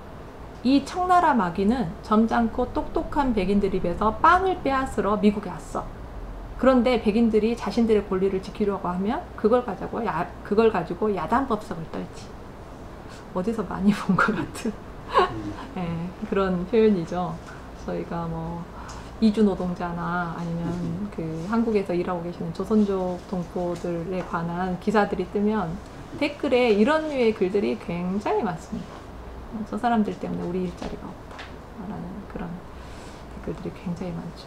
이 청나라 마귀는 점잖고 똑똑한 백인들 입에서 빵을 빼앗으러 미국에 왔어. 그런데 백인들이 자신들의 권리를 지키려고 하면 그걸 가지고 야단법석을 떨지. 어디서 많이 본 것 같은 네, 그런 표현이죠. 저희가 뭐 이주 노동자나 아니면 그 한국에서 일하고 계시는 조선족 동포들에 관한 기사들이 뜨면 댓글에 이런 류의 글들이 굉장히 많습니다. 저 사람들 때문에 우리 일자리가 없다라는 그런 댓글들이 굉장히 많죠.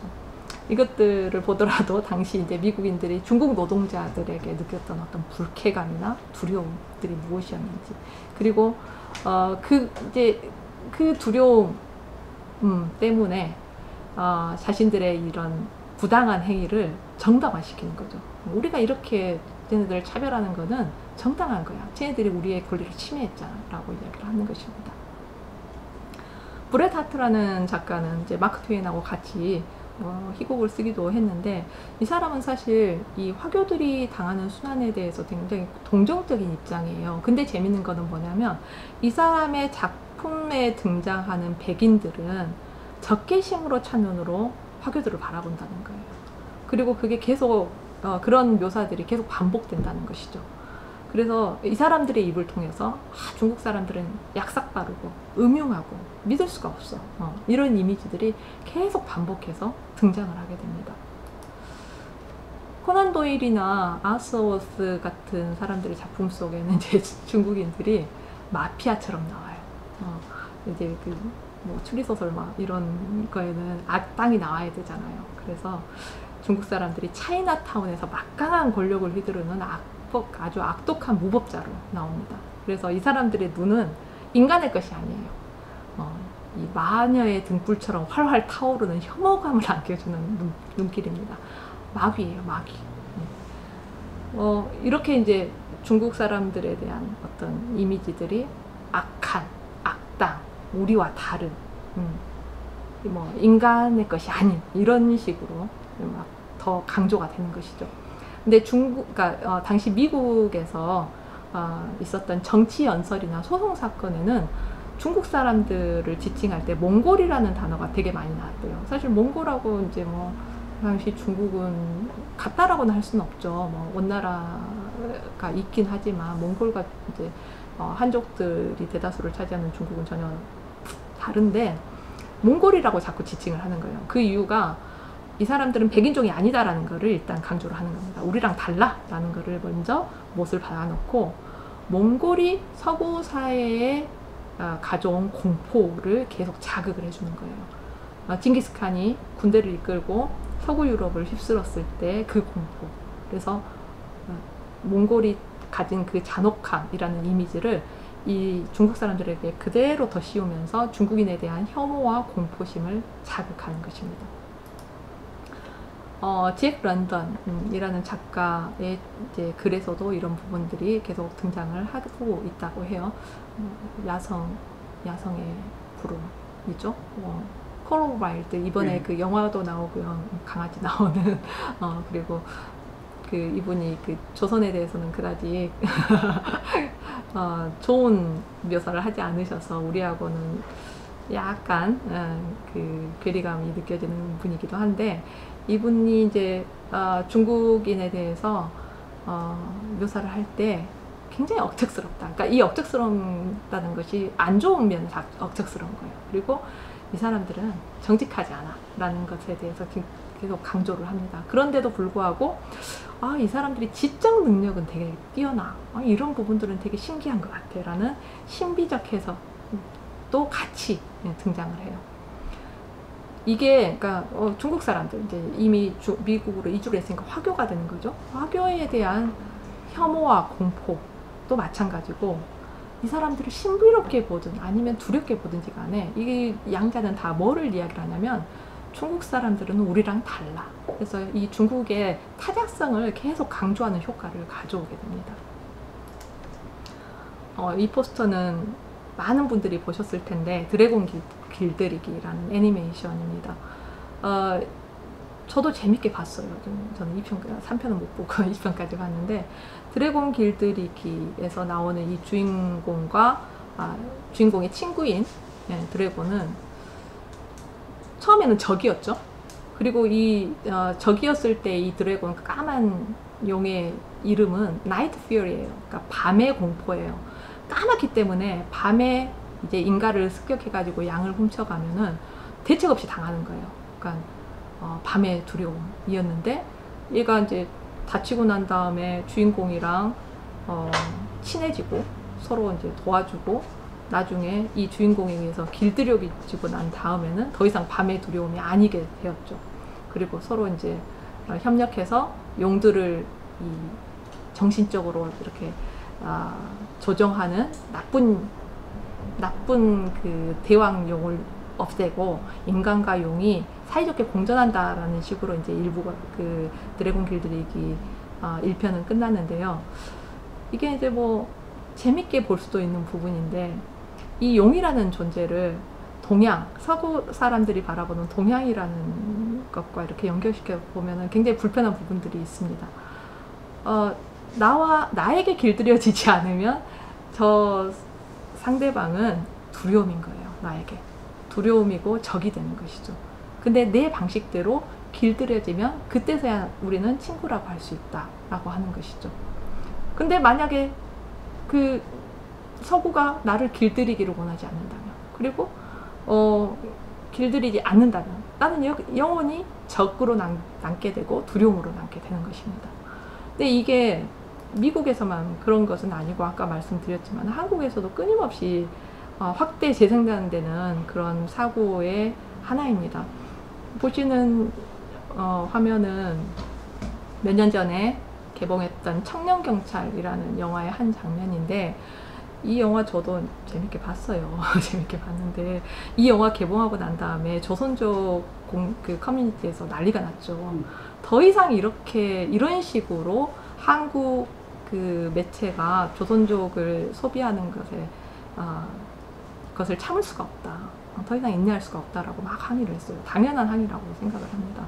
이것들을 보더라도 당시 이제 미국인들이 중국 노동자들에게 느꼈던 어떤 불쾌감이나 두려움들이 무엇이었는지, 그리고 그 두려움 때문에 자신들의 이런 부당한 행위를 정당화시키는 거죠. 우리가 이렇게 쟤네들을 차별하는 거는 정당한 거야. 쟤네들이 우리의 권리를 침해했잖아 라고 이야기를 하는 것입니다. 브렛 하트라는 작가는 이제 마크 트웨인하고 같이 희곡을 쓰기도 했는데, 이 사람은 사실 이 화교들이 당하는 순환에 대해서 굉장히 동정적인 입장이에요. 근데 재밌는 거는 뭐냐면, 이 사람의 작품에 등장하는 백인들은 적개심으로 찬 눈으로 화교들을 바라본다는 거예요. 그리고 그게 계속 그런 묘사들이 계속 반복된다는 것이죠. 그래서 이 사람들의 입을 통해서 중국 사람들은 약삭 빠르고 음흉하고 믿을 수가 없어, 이런 이미지들이 계속 반복해서 등장을 하게 됩니다. 코난 도일이나 아서 워스 같은 사람들의 작품 속에는 이제 중국인들이 마피아처럼 나와요. 이제 뭐 추리소설 막 이런 거에는 악당이 나와야 되잖아요. 그래서 중국 사람들이 차이나타운에서 막강한 권력을 휘두르는 아주 악독한 무법자로 나옵니다. 그래서 이 사람들의 눈은 인간의 것이 아니에요. 이 마녀의 등불처럼 활활 타오르는 혐오감을 안겨주는 눈길입니다. 마귀예요, 마귀. 이렇게 이제 중국 사람들에 대한 어떤 이미지들이 악한, 악당, 우리와 다른, 뭐 인간의 것이 아닌, 이런 식으로 막 더 강조가 되는 것이죠. 근데 그러니까 당시 미국에서 있었던 정치 연설이나 소송 사건에는 중국 사람들을 지칭할 때 몽골이라는 단어가 되게 많이 나왔대요. 사실 몽골하고 이제 뭐 당시 중국은 같다라고는 할 수는 없죠. 뭐 원나라가 있긴 하지만 몽골과 이제 한족들이 대다수를 차지하는 중국은 전혀 다른데, 몽골이라고 자꾸 지칭을 하는 거예요. 그 이유가 이 사람들은 백인종이 아니다라는 것을 일단 강조를 하는 겁니다. 우리랑 달라라는 것을 먼저 못을 박아놓고, 몽골이 서구 사회에 가져온 공포를 계속 자극을 해주는 거예요. 징기스칸이 군대를 이끌고 서구 유럽을 휩쓸었을 때 그 공포, 그래서 몽골이 가진 그 잔혹함이라는 이미지를 이 중국 사람들에게 그대로 더 씌우면서 중국인에 대한 혐오와 공포심을 자극하는 것입니다. 잭 런던이라는 작가의 이제 글에서도 이런 부분들이 계속 등장을 하고 있다고 해요. 야성의 부름이죠. 코럴 와일드, 이번에 그 영화도 나오고요, 강아지 나오는 그리고 그 이분이 그 조선에 대해서는 그다지 좋은 묘사를 하지 않으셔서 우리하고는 약간 그 괴리감이 느껴지는 분이기도 한데, 이분이 이제 중국인에 대해서 묘사를 할 때 굉장히 억척스럽다. 그러니까 이 억척스럽다는 것이 안 좋은 면에 억척스러운 거예요. 그리고 이 사람들은 정직하지 않아 라는 것에 대해서 계속 강조를 합니다. 그런데도 불구하고 이 사람들이 지적 능력은 되게 뛰어나, 이런 부분들은 되게 신기한 것 같아 라는 신비적 해석도 같이 등장을 해요. 이게 그러니까 중국 사람들 이제 이미 미국으로 이주를 했으니까 화교가 되는 거죠. 화교에 대한 혐오와 공포도 마찬가지고, 이 사람들을 신비롭게 보든 아니면 두렵게 보든지 간에 이 양자는 다 뭐를 이야기를 하냐면, 중국 사람들은 우리랑 달라. 그래서 이 중국의 타자성을 계속 강조하는 효과를 가져오게 됩니다. 이 포스터는 많은 분들이 보셨을 텐데 드래곤 길들이기라는 애니메이션입니다. 저도 재밌게 봤어요. 저는 2편, 3편은 못 보고 2편까지 봤는데, 드래곤 길들이기에서 나오는 이 주인공과 주인공의 친구인 드래곤은 처음에는 적이었죠. 그리고 이 적이었을 때 이 드래곤, 까만 용의 이름은 나이트 퓨리예요. 그러니까 밤의 공포예요. 까맣기 때문에 밤에 이제 인가를 습격해가지고 양을 훔쳐가면은 대책 없이 당하는 거예요. 그러니까 밤의 두려움이었는데, 얘가 이제 다치고 난 다음에 주인공이랑 친해지고 서로 이제 도와주고, 나중에 이 주인공에 의해서 길들여지고 난 다음에는 더 이상 밤의 두려움이 아니게 되었죠. 그리고 서로 이제 협력해서 용들을 이 정신적으로 이렇게 조정하는 나쁜 그 대왕용을 없애고 인간과 용이 사이좋게 공존한다라는 식으로 이제 일부가 그 드래곤 길들이기 1편은 끝났는데요. 이게 이제 뭐 재밌게 볼 수도 있는 부분인데, 이 용이라는 존재를 동양, 서구 사람들이 바라보는 동양이라는 것과 이렇게 연결시켜 보면은 굉장히 불편한 부분들이 있습니다. 나에게 길들여지지 않으면 저 상대방은 두려움인 거예요. 나에게 두려움이고 적이 되는 것이죠. 근데 내 방식대로 길들여지면 그때서야 우리는 친구라고 할 수 있다 라고 하는 것이죠. 근데 만약에 그 서구가 나를 길들이기를 원하지 않는다면, 그리고 길들이지 않는다면 나는 영원히 적으로 남게 되고 두려움으로 남게 되는 것입니다. 근데 이게 미국에서만 그런 것은 아니고, 아까 말씀드렸지만 한국에서도 끊임없이 확대 재생산되는 그런 사고의 하나입니다. 보시는 화면은 몇 년 전에 개봉했던 청년경찰이라는 영화의 한 장면인데, 이 영화 저도 재밌게 봤어요. 재밌게 봤는데, 이 영화 개봉하고 난 다음에 조선족 그 커뮤니티에서 난리가 났죠. 더 이상 이런 식으로 한국 그 매체가 조선족을 소비하는 것을 참을 수가 없다. 더 이상 인내할 수가 없다라고 막 항의를 했어요. 당연한 항의라고 생각을 합니다.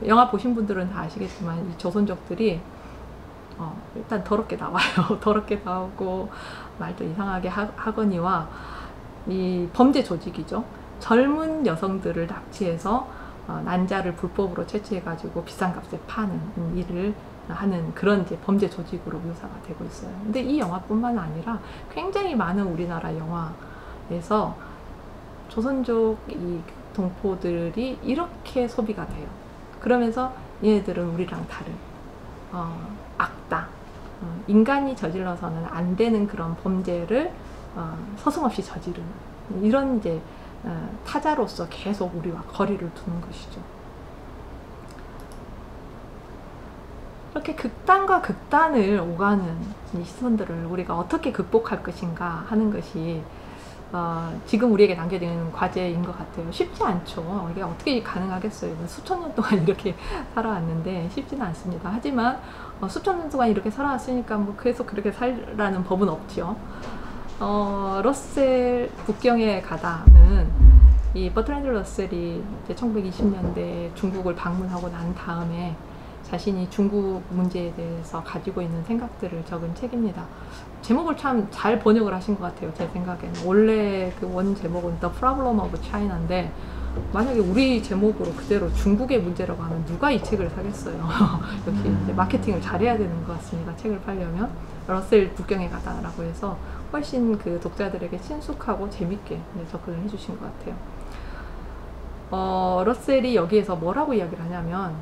영화 보신 분들은 다 아시겠지만 이 조선족들이 일단 더럽게 나와요. 더럽게 나오고 말도 이상하게 하거니와, 이 범죄 조직이죠. 젊은 여성들을 납치해서 난자를 불법으로 채취해가지고 비싼 값에 파는 일을 하는 그런 이제 범죄 조직으로 묘사가 되고 있어요. 근데 이 영화뿐만 아니라 굉장히 많은 우리나라 영화에서 조선족 이 동포들이 이렇게 소비가 돼요. 그러면서 얘네들은 우리랑 다른 악다, 인간이 저질러서는 안 되는 그런 범죄를 서슴없이 저지르는 이런 이제 타자로서 계속 우리와 거리를 두는 것이죠. 이렇게 극단과 극단을 오가는 이 시선들을 우리가 어떻게 극복할 것인가 하는 것이 지금 우리에게 남겨지는 과제인 것 같아요. 쉽지 않죠. 이게 어떻게 가능하겠어요. 수천 년 동안 이렇게 살아왔는데 쉽지는 않습니다. 하지만 수천 년 동안 이렇게 살아왔으니까 뭐 계속 그렇게 살라는 법은 없죠. 러셀 북경에 가다는 이 버트랜드 러셀이 이제 1920년대 중국을 방문하고 난 다음에 자신이 중국 문제에 대해서 가지고 있는 생각들을 적은 책입니다. 제목을 참 잘 번역을 하신 것 같아요. 제 생각에는. 원래 그 원 제목은 The Problem of China인데, 만약에 우리 제목으로 그대로 중국의 문제라고 하면 누가 이 책을 사겠어요. 역시 이제 마케팅을 잘해야 되는 것 같습니다. 책을 팔려면. 러셀 북경에 가다라고 해서 훨씬 그 독자들에게 친숙하고 재밌게 접근을 해주신 것 같아요. 러셀이 여기에서 뭐라고 이야기를 하냐면,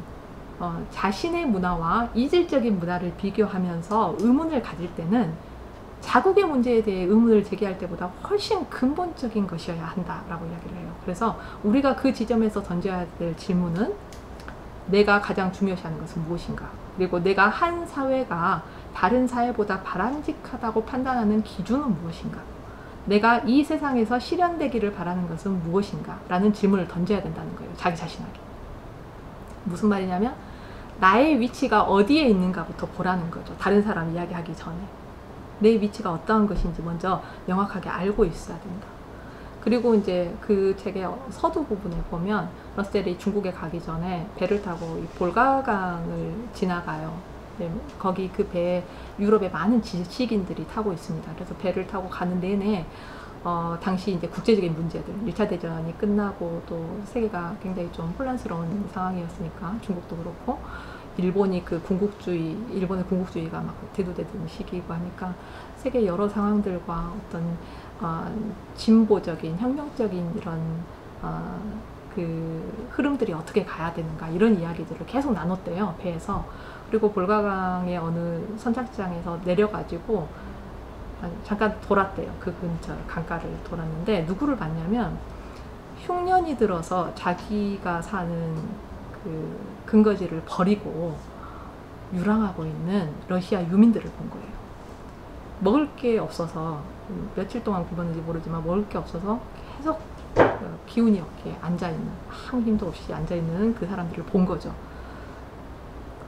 자신의 문화와 이질적인 문화를 비교하면서 의문을 가질 때는 자국의 문제에 대해 의문을 제기할 때보다 훨씬 근본적인 것이어야 한다라고 이야기를 해요. 그래서 우리가 그 지점에서 던져야 될 질문은, 내가 가장 중요시하는 것은 무엇인가? 그리고 내가 한 사회가 다른 사회보다 바람직하다고 판단하는 기준은 무엇인가? 내가 이 세상에서 실현되기를 바라는 것은 무엇인가? 라는 질문을 던져야 된다는 거예요. 자기 자신에게. 무슨 말이냐면, 나의 위치가 어디에 있는가부터 보라는 거죠. 다른 사람 이야기하기 전에. 내 위치가 어떠한 것인지 먼저 명확하게 알고 있어야 된다. 그리고 이제 그 책의 서두 부분에 보면 러셀이 중국에 가기 전에 배를 타고 이 볼가강을 지나가요. 거기 그 배에 유럽의 많은 지식인들이 타고 있습니다. 그래서 배를 타고 가는 내내 당시 이제 국제적인 문제들, 1차 대전이 끝나고 또 세계가 굉장히 좀 혼란스러운 상황이었으니까 중국도 그렇고 일본이 그 군국주의, 일본의 군국주의가 막 대두되던 시기이고 하니까 세계 여러 상황들과 어떤 진보적인, 혁명적인 이런 그 흐름들이 어떻게 가야 되는가 이런 이야기들을 계속 나눴대요, 배에서. 그리고 볼가강의 어느 선착장에서 내려가지고 잠깐 돌았대요. 그 근처 강가를 돌았는데 누구를 봤냐면 흉년이 들어서 자기가 사는 그 근거지를 버리고 유랑하고 있는 러시아 유민들을 본 거예요. 먹을 게 없어서 며칠 동안 굶었는지 모르지만 먹을 게 없어서 계속 기운이 없게 앉아있는, 아무 힘도 없이 앉아있는 그 사람들을 본 거죠.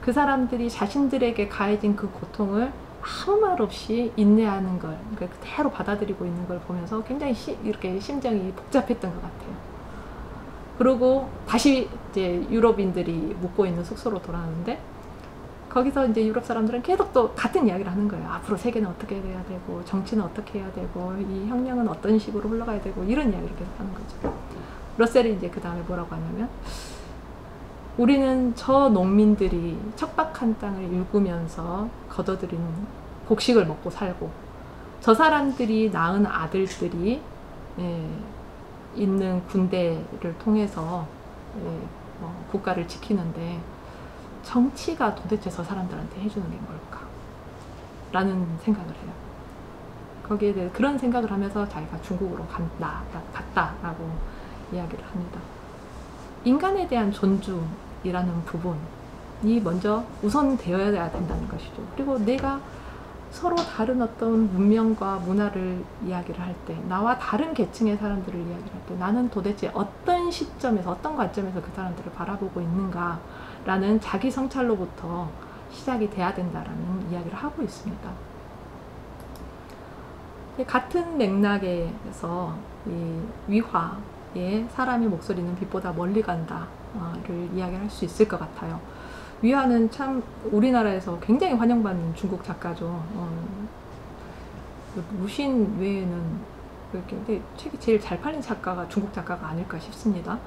그 사람들이 자신들에게 가해진 그 고통을 아무 말 없이 인내하는 걸, 그러니까 그대로 받아들이고 있는 걸 보면서 굉장히 이렇게 심정이 복잡했던 것 같아요. 그리고 다시 이제 유럽인들이 묵고 있는 숙소로 돌아왔는데 거기서 이제 유럽 사람들은 계속 또 같은 이야기를 하는 거예요. 앞으로 세계는 어떻게 해야 되고 정치는 어떻게 해야 되고 이 혁명은 어떤 식으로 흘러가야 되고 이런 이야기를 계속 하는 거죠. 러셀이 이제 그 다음에 뭐라고 하냐면 우리는 저 농민들이 척박한 땅을 일구면서 거둬들인 곡식을 먹고 살고 저 사람들이 낳은 아들들이 있는 군대를 통해서 국가를 지키는데 정치가 도대체 저 사람들한테 해주는 게 뭘까? 라는 생각을 해요. 거기에 대해 그런 생각을 하면서 자기가 중국으로 갔다라고 이야기를 합니다. 인간에 대한 존중이라는 부분이 먼저 우선되어야 된다는 것이죠. 그리고 내가 서로 다른 어떤 문명과 문화를 이야기를 할 때, 나와 다른 계층의 사람들을 이야기를 할 때 나는 도대체 어떤 시점에서, 어떤 관점에서 그 사람들을 바라보고 있는가 라는 자기 성찰로부터 시작이 돼야 된다라는 이야기를 하고 있습니다. 같은 맥락에서 이 위화의 사람의 목소리는 빛보다 멀리 간다를 이야기할 수 있을 것 같아요. 위화는 참 우리나라에서 굉장히 환영받는 중국 작가죠. 무신 외에는 근데 책이 제일 잘 팔린 작가가 중국 작가가 아닐까 싶습니다.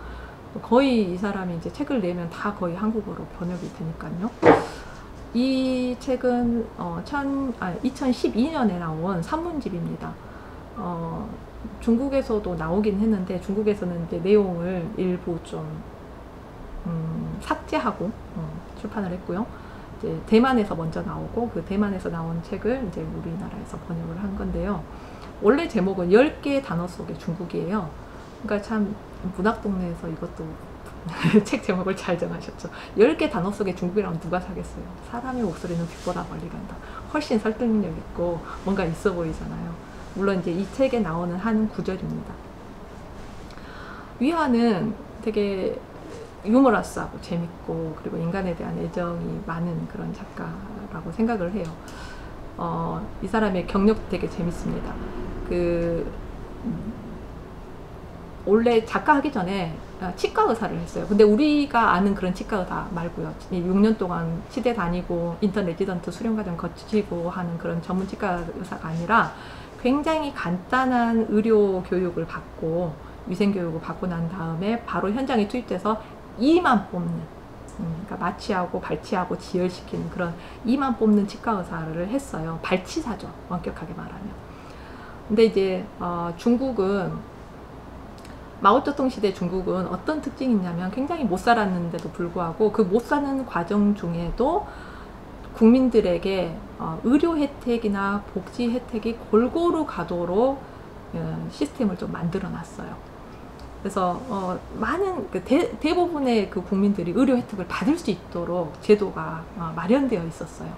거의 이 사람이 이제 책을 내면 다 거의 한국어로 번역이 되니까요. 이 책은 2012년에 나온 산문집입니다. 중국에서도 나오긴 했는데 중국에서는 이제 내용을 일부 좀 삭제하고 출판을 했고요. 이제 대만에서 먼저 나오고 그 대만에서 나온 책을 이제 우리나라에서 번역을 한 건데요. 원래 제목은 10개의 단어 속의 중국이에요. 그러니까 참 문학동네에서 이것도 책 제목을 잘 정하셨죠. 10개 단어 속의 중국이라면 누가 사겠어요. 사람의 목소리는 빛보다 멀리 간다. 훨씬 설득력 있고 뭔가 있어 보이잖아요. 물론 이제 이 책에 나오는 한 구절입니다. 위화는 되게 유머러스하고 재밌고 그리고 인간에 대한 애정이 많은 그런 작가라고 생각을 해요. 이 사람의 경력도 되게 재밌습니다. 원래 작가 하기 전에 치과 의사를 했어요. 근데 우리가 아는 그런 치과 의사 말고요. 6년 동안 치대 다니고 인턴 레지던트 수련과정 거치고 하는 그런 전문 치과 의사가 아니라 굉장히 간단한 의료 교육을 받고 위생 교육을 받고 난 다음에 바로 현장에 투입돼서 이만 뽑는, 그러니까 마취하고 발치하고 지혈시키는 그런 이만 뽑는 치과 의사를 했어요. 발치사죠, 엄격하게 말하면. 근데 이제 중국은 마오쩌둥 시대 중국은 어떤 특징이 있냐면 굉장히 못 살았는데도 불구하고 그 못 사는 과정 중에도 국민들에게 의료 혜택이나 복지 혜택이 골고루 가도록 시스템을 좀 만들어 놨어요. 그래서 많은 대부분의 그 국민들이 의료 혜택을 받을 수 있도록 제도가 마련되어 있었어요.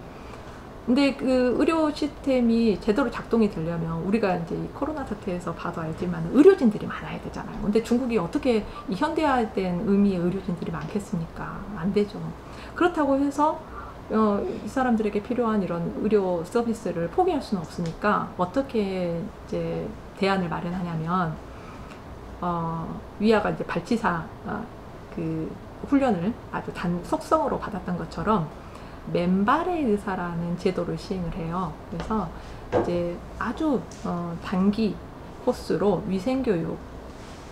근데 그 의료 시스템이 제대로 작동이 되려면 우리가 이제 이 코로나 사태에서 봐도 알지만 의료진들이 많아야 되잖아요. 근데 중국이 어떻게 이 현대화된 의미의 의료진들이 많겠습니까? 안 되죠. 그렇다고 해서 이 사람들에게 필요한 이런 의료 서비스를 포기할 수는 없으니까 어떻게 이제 대안을 마련하냐면 위아가 이제 발치사 그 훈련을 아주 속성으로 받았던 것처럼 맨발의 의사라는 제도를 시행을 해요. 그래서 이제 아주 단기 코스로 위생교육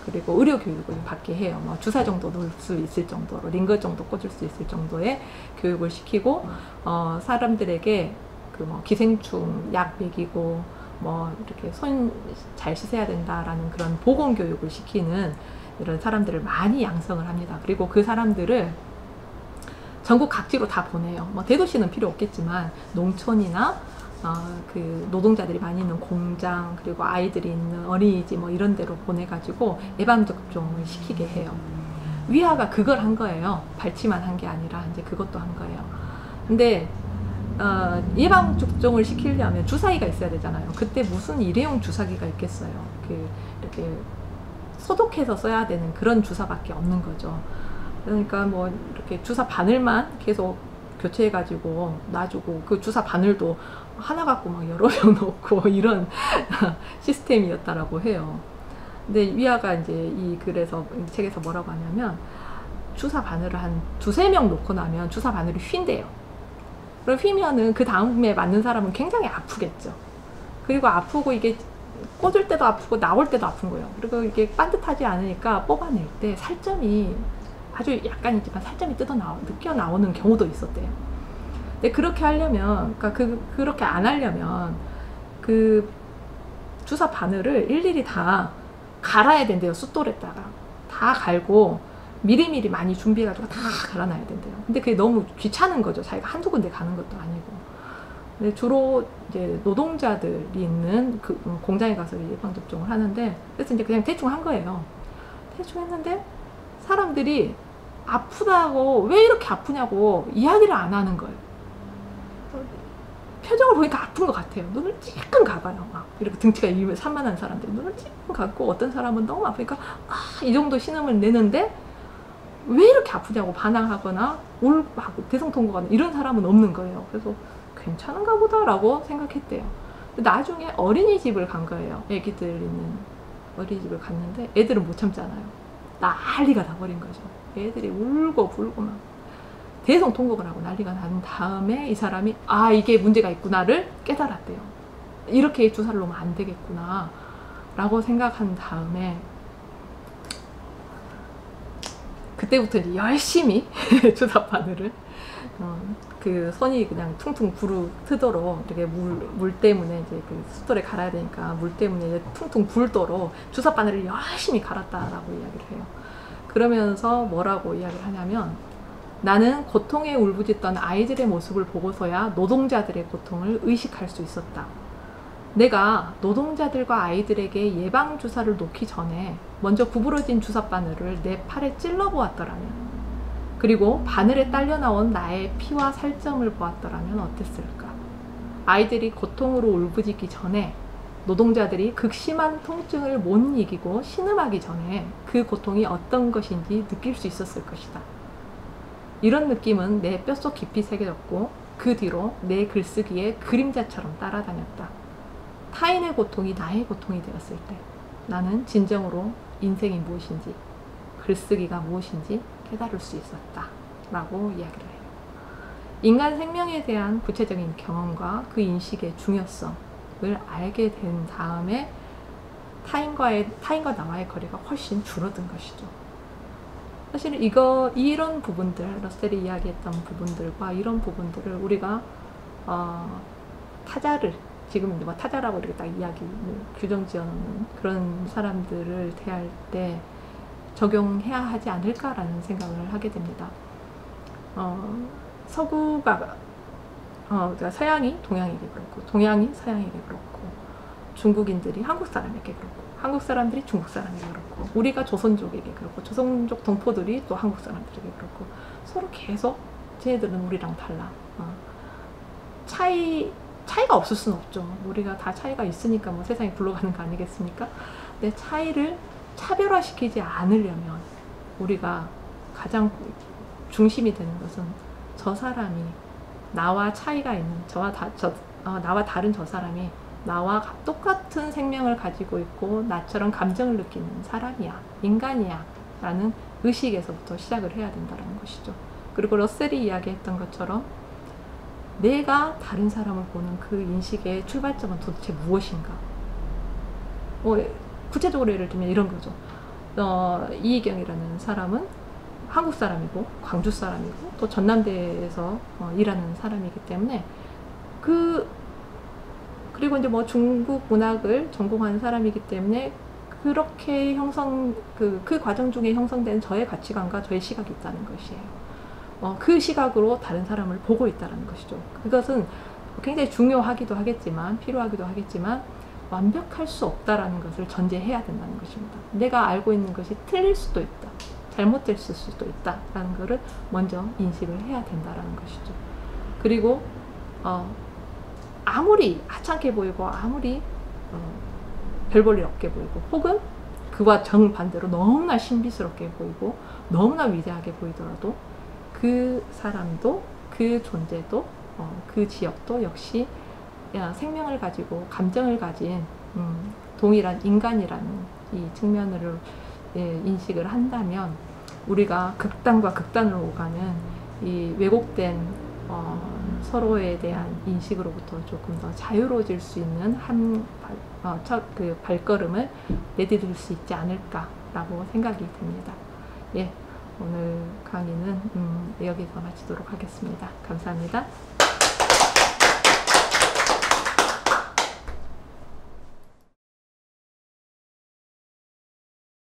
그리고 의료교육을 받게 해요. 뭐 주사 정도 놓을 수 있을 정도로, 링거 정도 꽂을 수 있을 정도의 교육을 시키고, 사람들에게 그 뭐 기생충 약 먹이고, 뭐 이렇게 손 잘 씻어야 된다라는 그런 보건 교육을 시키는 이런 사람들을 많이 양성을 합니다. 그리고 그 사람들을 전국 각지로 다 보내요. 뭐 대도시는 필요 없겠지만 농촌이나 그 노동자들이 많이 있는 공장, 그리고 아이들이 있는 어린이집 뭐 이런 데로 보내가지고 예방접종을 시키게 해요. 위아가 그걸 한 거예요. 발치만 한 게 아니라 이제 그것도 한 거예요. 근데 예방접종을 시키려면 주사기가 있어야 되잖아요. 그때 무슨 일회용 주사기가 있겠어요. 이렇게 소독해서 써야 되는 그런 주사밖에 없는 거죠. 그러니까 뭐 이렇게 주사 바늘만 계속 교체해가지고 놔주고, 그 주사 바늘도 하나 갖고 막 여러 명 놓고 이런 시스템이었다라고 해요. 근데 위아가 이제 이 글에서, 이 책에서 뭐라고 하냐면, 주사 바늘을 한 두세 명 놓고 나면 주사 바늘이 휜대요. 그럼 휘면은 그 다음에 맞는 사람은 굉장히 아프겠죠. 그리고 아프고 이게 꽂을 때도 아프고 나올 때도 아픈 거예요. 그리고 이게 반듯하지 않으니까 뽑아낼 때 살점이 아주 약간 있지만 살점이 느껴 나오는 경우도 있었대요. 근데 그렇게 하려면, 그러니까 그렇게 안 하려면 그 주사 바늘을 일일이 다 갈아야 된대요. 숫돌에다가 다 갈고 미리미리 많이 준비해가지고 다 갈아놔야 된대요. 근데 그게 너무 귀찮은 거죠. 자기가 한두 군데 가는 것도 아니고. 근데 주로 이제 노동자들이 있는 그 공장에 가서 예방접종을 하는데, 그래서 이제 그냥 대충 한 거예요. 대충 했는데 사람들이 아프다고, 왜 이렇게 아프냐고 이야기를 안 하는 거예요. 표정을 보니까 아픈 것 같아요. 눈을 찔끔 감아요. 막 이렇게 등치가 산만한 사람들이 눈을 찔끔 감고, 어떤 사람은 너무 아프니까 이 정도 신음을 내는데 왜 이렇게 아프냐고 반항하거나 대성통곡하는 이런 사람은 없는 거예요. 그래서 괜찮은가 보다라고 생각했대요. 나중에 어린이집을 간 거예요. 애기들 있는 어린이집을 갔는데 애들은 못 참잖아요. 난리가 나버린 거죠. 애들이 울고 불고 막 대성통곡을 하고 난리가 난 다음에 이 사람이 이게 문제가 있구나를 깨달았대요. 이렇게 주사를 놓으면 안 되겠구나 라고 생각한 다음에 그때부터 이제 열심히 주사 바늘을 그 손이 그냥 퉁퉁 트도록 이렇게 물 때문에 이제 그 숫돌에 갈아야 되니까 물 때문에 이제 퉁퉁 불도록 주사 바늘을 열심히 갈았다라고 이야기를 해요. 그러면서 뭐라고 이야기를 하냐면, 나는 고통에 울부짖던 아이들의 모습을 보고서야 노동자들의 고통을 의식할 수 있었다. 내가 노동자들과 아이들에게 예방주사를 놓기 전에 먼저 구부러진 주사바늘을 내 팔에 찔러 보았더라면, 그리고 바늘에 딸려 나온 나의 피와 살점을 보았더라면 어땠을까? 아이들이 고통으로 울부짖기 전에 노동자들이 극심한 통증을 못 이기고 신음하기 전에 그 고통이 어떤 것인지 느낄 수 있었을 것이다. 이런 느낌은 내 뼛속 깊이 새겨졌고 그 뒤로 내 글쓰기에 그림자처럼 따라다녔다. 타인의 고통이 나의 고통이 되었을 때 나는 진정으로 인생이 무엇인지, 글쓰기가 무엇인지 깨달을 수 있었다 라고 이야기를 해요. 인간 생명에 대한 구체적인 경험과 그 인식의 중요성을 알게 된 다음에 타인과 나와의 거리가 훨씬 줄어든 것이죠. 사실 이런 부분들, 러셀이 이야기했던 부분들과 이런 부분들을 우리가 타자를, 지금 뭐 타자라고 이렇게 딱 규정 지어놓는 그런 사람들을 대할 때 적용해야 하지 않을까라는 생각을 하게 됩니다. 서구가 그러니까 서양이 동양에게 그렇고, 동양이 서양에게 그렇고, 중국인들이 한국 사람에게 그렇고, 한국 사람들이 중국 사람에게 그렇고, 우리가 조선족에게 그렇고, 조선족 동포들이 또 한국 사람들에게 그렇고, 서로 계속 쟤네들은 우리랑 달라. 차이가 없을 수는 없죠. 우리가 다 차이가 있으니까 뭐 세상이 굴러가는 거 아니겠습니까? 근데 차이를 차별화시키지 않으려면 우리가 가장 중심이 되는 것은 저 사람이 나와 차이가 있는 나와 다른 저 사람이 나와 똑같은 생명을 가지고 있고 나처럼 감정을 느끼는 사람이야, 인간이야 라는 의식에서부터 시작을 해야 된다는 것이죠. 그리고 러셀이 이야기했던 것처럼 내가 다른 사람을 보는 그 인식의 출발점은 도대체 무엇인가. 구체적으로 예를 들면 이런 거죠. 이희경이라는 사람은 한국 사람이고 광주 사람이고 또 전남대에서 일하는 사람이기 때문에 그리고 이제 뭐 중국 문학을 전공하는 사람이기 때문에 그렇게 그 과정 중에 형성된 저의 가치관과 저의 시각이 있다는 것이에요. 그 시각으로 다른 사람을 보고 있다는 것이죠. 그것은 굉장히 중요하기도 하겠지만 필요하기도 하겠지만 완벽할 수 없다라는 것을 전제해야 된다는 것입니다. 내가 알고 있는 것이 틀릴 수도 있다. 잘못됐을 수도 있다라는 것을 먼저 인식을 해야 된다라는 것이죠. 그리고 아무리 하찮게 보이고 아무리 별 볼 일 없게 보이고 혹은 그와 정반대로 너무나 신비스럽게 보이고 너무나 위대하게 보이더라도 그 사람도 그 존재도 그 지역도 역시 생명을 가지고 감정을 가진 동일한 인간이라는 이 측면을 인식을 한다면 우리가 극단과 극단으로 오가는 이 왜곡된 서로에 대한 인식으로부터 조금 더 자유로워질 수 있는 그 발걸음을 내디딜 수 있지 않을까라고 생각이 듭니다. 오늘 강의는 여기서 마치도록 하겠습니다. 감사합니다.